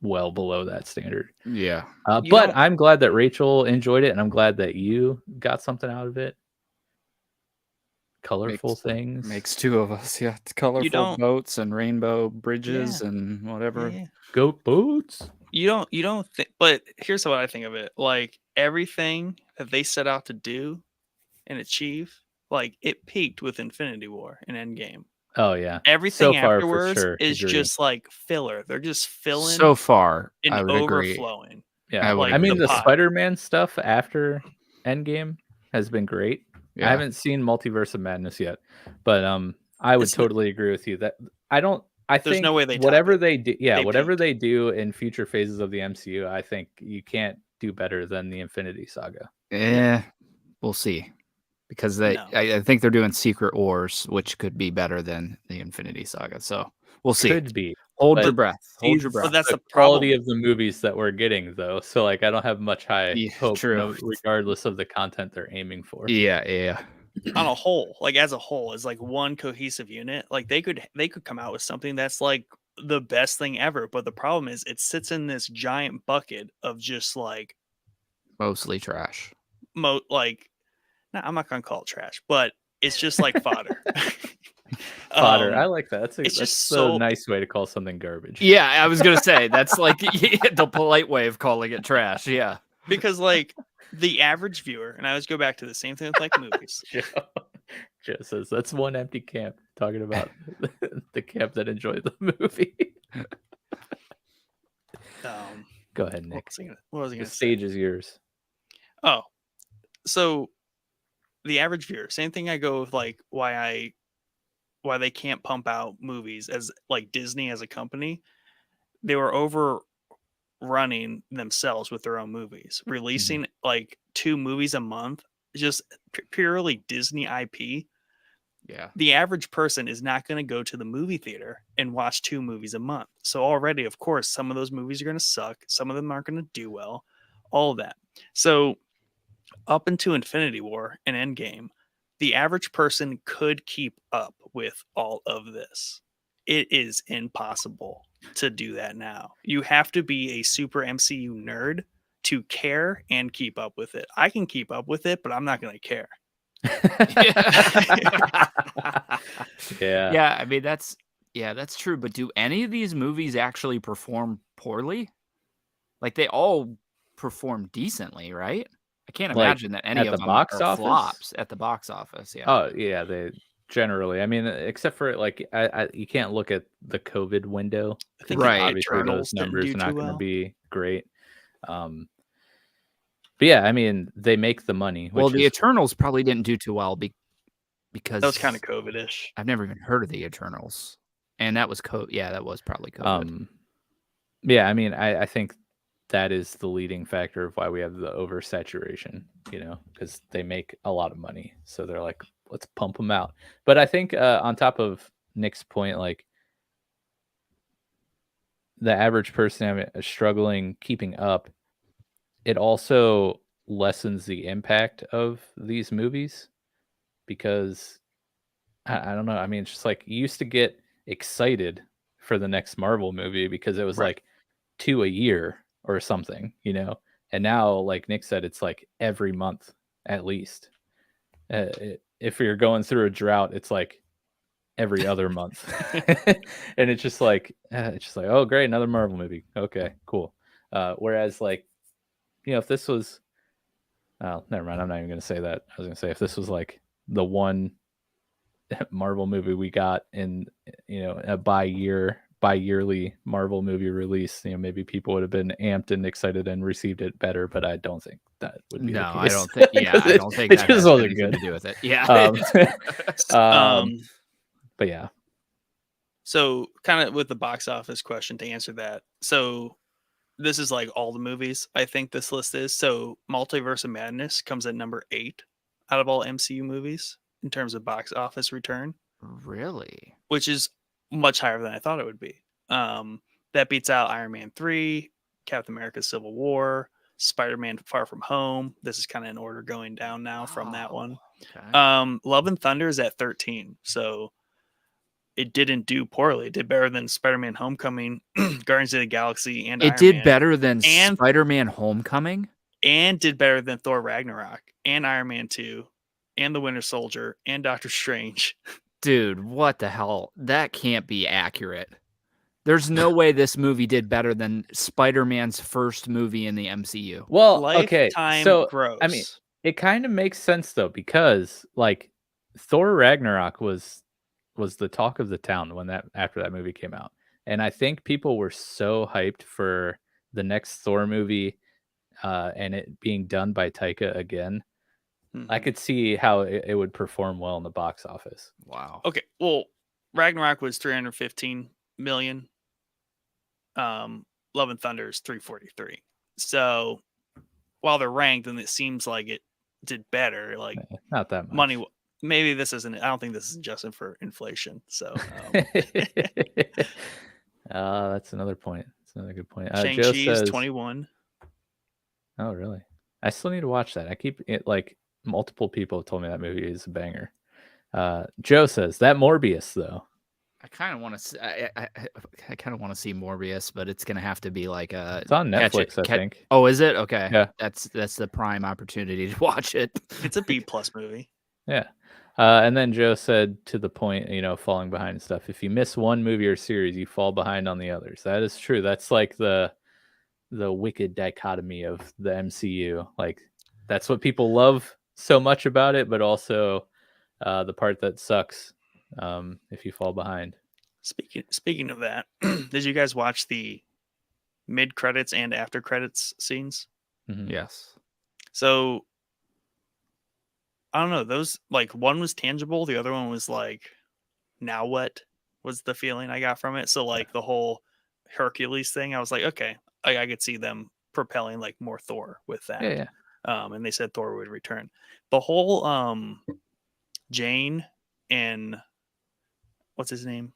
well below that standard. Yeah. But I'm glad that Rachel enjoyed it, and I'm glad that you got something out of it. Colorful things. Makes two of us. Yeah. It's colorful boats and rainbow bridges and whatever. Yeah. Goat boats. You don't think, but here's what I think of it. Like everything that they set out to do and achieve, like it peaked with Infinity War and Endgame. Oh yeah. Everything so far, afterwards for sure, is agree. just like filler. They're just filling So far, and I would agree. overflowing. Yeah. I I mean, the pot. Spider-Man stuff after Endgame has been great. Yeah. I haven't seen Multiverse of Madness yet, but I would totally agree with you that I think no way they top whatever it. they do, They whatever peaked. they do in future phases of the MCU, I think you can't do better than the Infinity Saga. Yeah, we'll see. Because I think they're doing Secret Wars, which could be better than the Infinity Saga. So we'll see. Could be. Hold your breath. Hold your breath. But that's the quality problem of the movies that we're getting, though. So like, I don't have much high hope, regardless of the content they're aiming for. Yeah. On a whole, like as a whole, as like one cohesive unit, like they could come out with something that's like the best thing ever. But the problem is, it sits in this giant bucket of just like mostly trash. I'm not gonna call it trash, but it's just like fodder. Fodder. I like that. It's that's just so nice way to call something garbage. Yeah, I was gonna say that's like the polite way of calling it trash. Yeah, because like the average viewer, and I always go back to the same thing with like movies. Joe says that's one empty camp talking about the camp that enjoyed the movie. Go ahead, What Nick. was I The gonna say? stage is yours. Oh, so the average viewer, same thing. I go with like why they can't pump out movies as like Disney as a company. They were overrunning themselves with their own movies, releasing like 2 movies a month, just purely Disney IP. Yeah. The average person is not going to go to the movie theater and watch 2 movies a month. So already, of course, some of those movies are going to suck. Some of them aren't going to do well. All of that. So up into Infinity War and Endgame, the average person could keep up with all of this. It is impossible to do that now. You have to be a super MCU nerd to care and keep up with it. I can keep up with it, but I'm not going to care. Yeah. Yeah, I mean that's true, but do any of these movies actually perform poorly? Like they all perform decently, right? I can't Like, imagine that any at of the them box are office? flops at the box office. Yeah. Oh yeah, they generally. I mean, except for like, you can't look at the COVID window I because think Right. obviously Eternals those didn't numbers do are not too going to well. be great. But yeah, I mean, they make the money. Well, Which the is, Eternals probably didn't do too well because That was kind of COVID-ish. I've never even heard of the Eternals, and that was Yeah, that was probably COVID. yeah, I mean, I think that is the leading factor of why we have the oversaturation. Because they make a lot of money, so they're like, let's pump them out. But I think on top of Nick's point, like the average person struggling keeping up, it also lessens the impact of these movies because I don't know. I mean, it's just like you used to get excited for the next Marvel movie because it was Right. like 2 a year or something, And now, like Nick said, it's like every month at least. If you're going through a drought, it's like every other month, and it's just like oh great, another Marvel movie. Okay, cool. Whereas like if this was, oh never mind, I'm not even gonna say that. I was gonna say if this was like the one Marvel movie we got in a bi-yearly Marvel movie release, maybe people would have been amped and excited and received it better, but I don't think that would be the No, case. I don't think. Yeah, I don't think it that just has wasn't anything good to do with it. Yeah. But yeah. So kind of with the box office question to answer that. So this is like all the movies. I think this list is. So Multiverse of Madness comes at number 8 out of all MCU movies in terms of box office return, Really? which is much higher than I thought it would be. That beats out Iron Man 3, Captain America Civil War, Spider-Man Far From Home. This is kind of in order going down now from that one. Okay. Love and Thunder is at 13. So it didn't do poorly. It did better than Spider-Man Homecoming, Guardians of the Galaxy, and It Iron did Man, better than and- Spider-Man Homecoming? and did better than Thor Ragnarok, and Iron Man 2, and The Winter Soldier, and Doctor Strange. Dude, what the hell? That can't be accurate. There's no way this movie did better than Spider-Man's first movie in the MCU. Well, okay, Lifetime so gross. I mean, it kind of makes sense though, because like Thor Ragnarok was the talk of the town after that movie came out, and I think people were so hyped for the next Thor movie, and it being done by Taika again. I could see how it would perform well in the box office. Wow. Okay, well, Ragnarok was 315 million. Love and Thunder is 343. So while they're ranked, and it seems like it did better, like Not that much money. Maybe this isn't. I don't think this is adjusted for inflation. So that's another point. That's another good point. Joe Shang-Chi says is 21. Oh, really? I still need to watch that. I keep it like multiple people have told me that movie is a banger. Joe says that Morbius though. I kind of want to. I kind of want to see Morbius, but it's gonna have to be like a. It's on Netflix, I think. Oh, is it? Okay. Yeah. That's the prime opportunity to watch it. It's a B+ movie. Yeah. And then Joe said to the point, falling behind and stuff. If you miss one movie or series, you fall behind on the others. That is true. That's like the wicked dichotomy of the MCU. Like that's what people love so much about it, but also the part that sucks if you fall behind. Speaking of that, did you guys watch the mid credits and after credits scenes? Mhm. Yes. So I don't know. Those like one was tangible, the other one was like, now what was the feeling I got from it? So like the whole Hercules thing, I was like, okay, I could see them propelling like more Thor with that. Yeah, yeah. And they said Thor would return. The whole Jane and what's his name?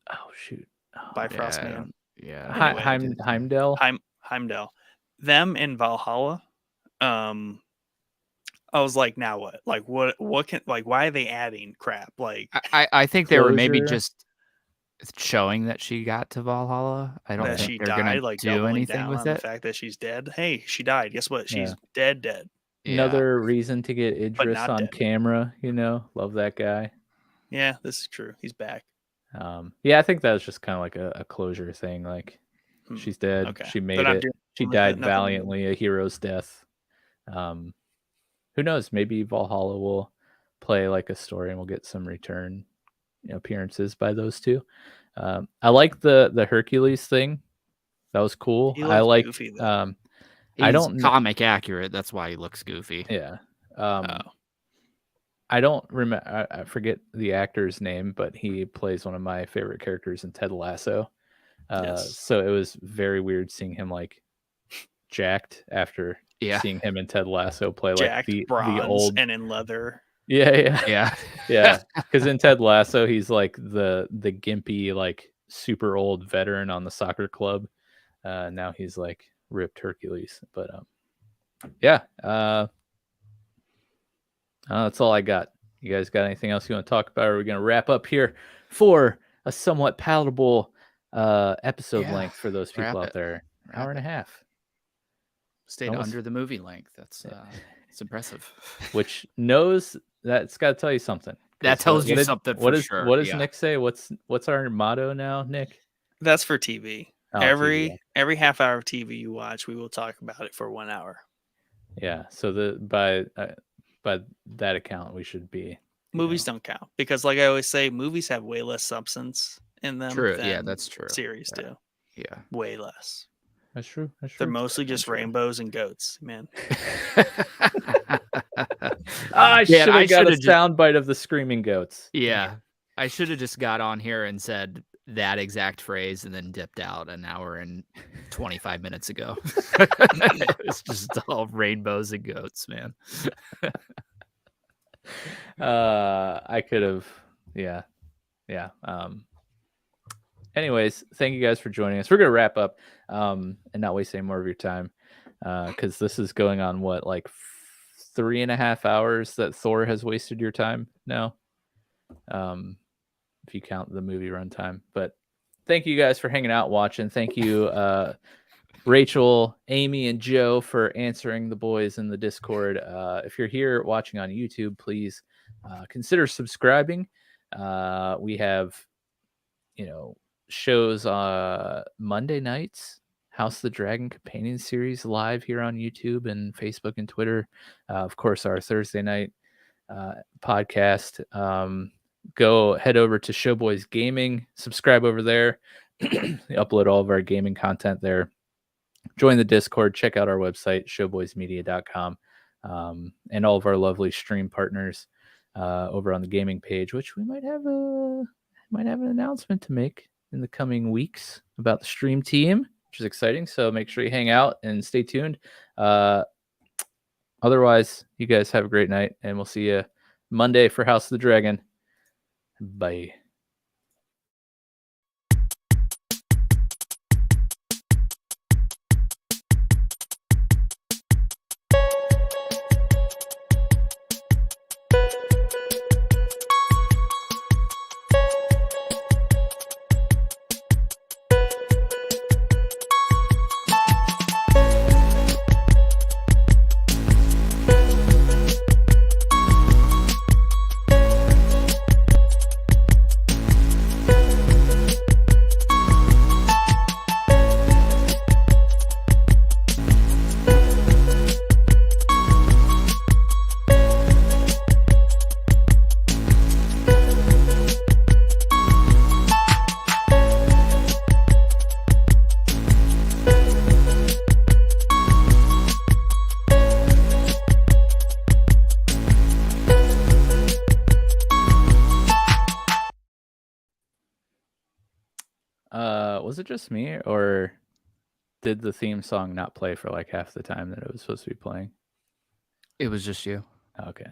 Oh shoot. Oh, Bifrost Man. Yeah. Anyway. Heimdall. Heimdall. Them in Valhalla. I was like, now what? Like what can like why are they adding crap? Like I think they were maybe Closure. just showing that she got to Valhalla. I don't that think she they're gonna died, like do doubling anything down with on the it. fact that she's dead. Hey, she died. Guess what? She's Yeah. dead. Yeah. Another reason to get Idris not on dead. camera, love that guy. Yeah, this is true. He's back. Yeah, I think that was just kind of like a closure thing. Like she's dead. Okay. She They're made not it. doing She nothing died new. valiantly, a hero's death. Who knows? Maybe Valhalla will play like a story and we'll get some return appearances by those two. I like the Hercules thing. That was cool. He I looks like goofy, though. He's I don't comic accurate. That's why he looks goofy. yeah. Oh. I don't remember. I forget the actor's name, but he plays one of my favorite characters in Ted Lasso. Yes. So it was very weird seeing him like jacked after Yeah. seeing him in Ted Lasso play Jacked, like the bronze, old and in leather. yeah Yeah. yeah because in Ted Lasso he's like the gimpy like super old veteran on the soccer club. Now he's like ripped Hercules, but yeah. That's all I got. You guys got anything else you want to talk about? Or are we going to wrap up here for a somewhat palatable episode Yeah, length for those people wrap out it. there? Hour and a half, Stayed Almost- under the movie length. That's it's impressive. which knows that's got to tell you something. That 'Cause tells you did- something what for is- sure. What does Yeah. Nick say? What's our motto now, Nick? That's for TV. Oh, every TV. half hour of TV you watch, we will talk about it for 1 hour. Yeah. So by that account, we should be. Movies don't count because, like I always say, movies have way less substance in them. True. Than Yeah, that's true. Series do Yeah. way less. That's true. That's They're true. mostly just rainbows and goats, man. I should have got a should've soundbite of the screaming goats. Yeah. I should have just got on here and said that exact phrase and then dipped out an hour and 25 minutes ago. It's just all rainbows and goats, man. I could have, yeah. Anyways, thank you guys for joining us. We're gonna wrap up and not waste any more of your time because this is going on what, like 3.5 hours that Thor has wasted your time now, if you count the movie runtime. But thank you guys for hanging out, watching. Thank you, Rachel, Amy, and Joe for answering the boys in the Discord. If you're here watching on YouTube, please consider subscribing. We have, shows Monday nights, House of the Dragon Companion Series live here on YouTube and Facebook and Twitter. Of course, our Thursday night podcast. Go head over to Showboys Gaming, subscribe over there. We upload all of our gaming content there. Join the Discord, check out our website, showboysmedia.com, and all of our lovely stream partners over on the gaming page, which we might have an announcement to make in the coming weeks about the stream team, which is exciting. So make sure you hang out and stay tuned. Otherwise, you guys have a great night, and we'll see you Monday for House of the Dragon. Bye. Was it just me, or did the theme song not play for like half the time that it was supposed to be playing? It was just you. Okay.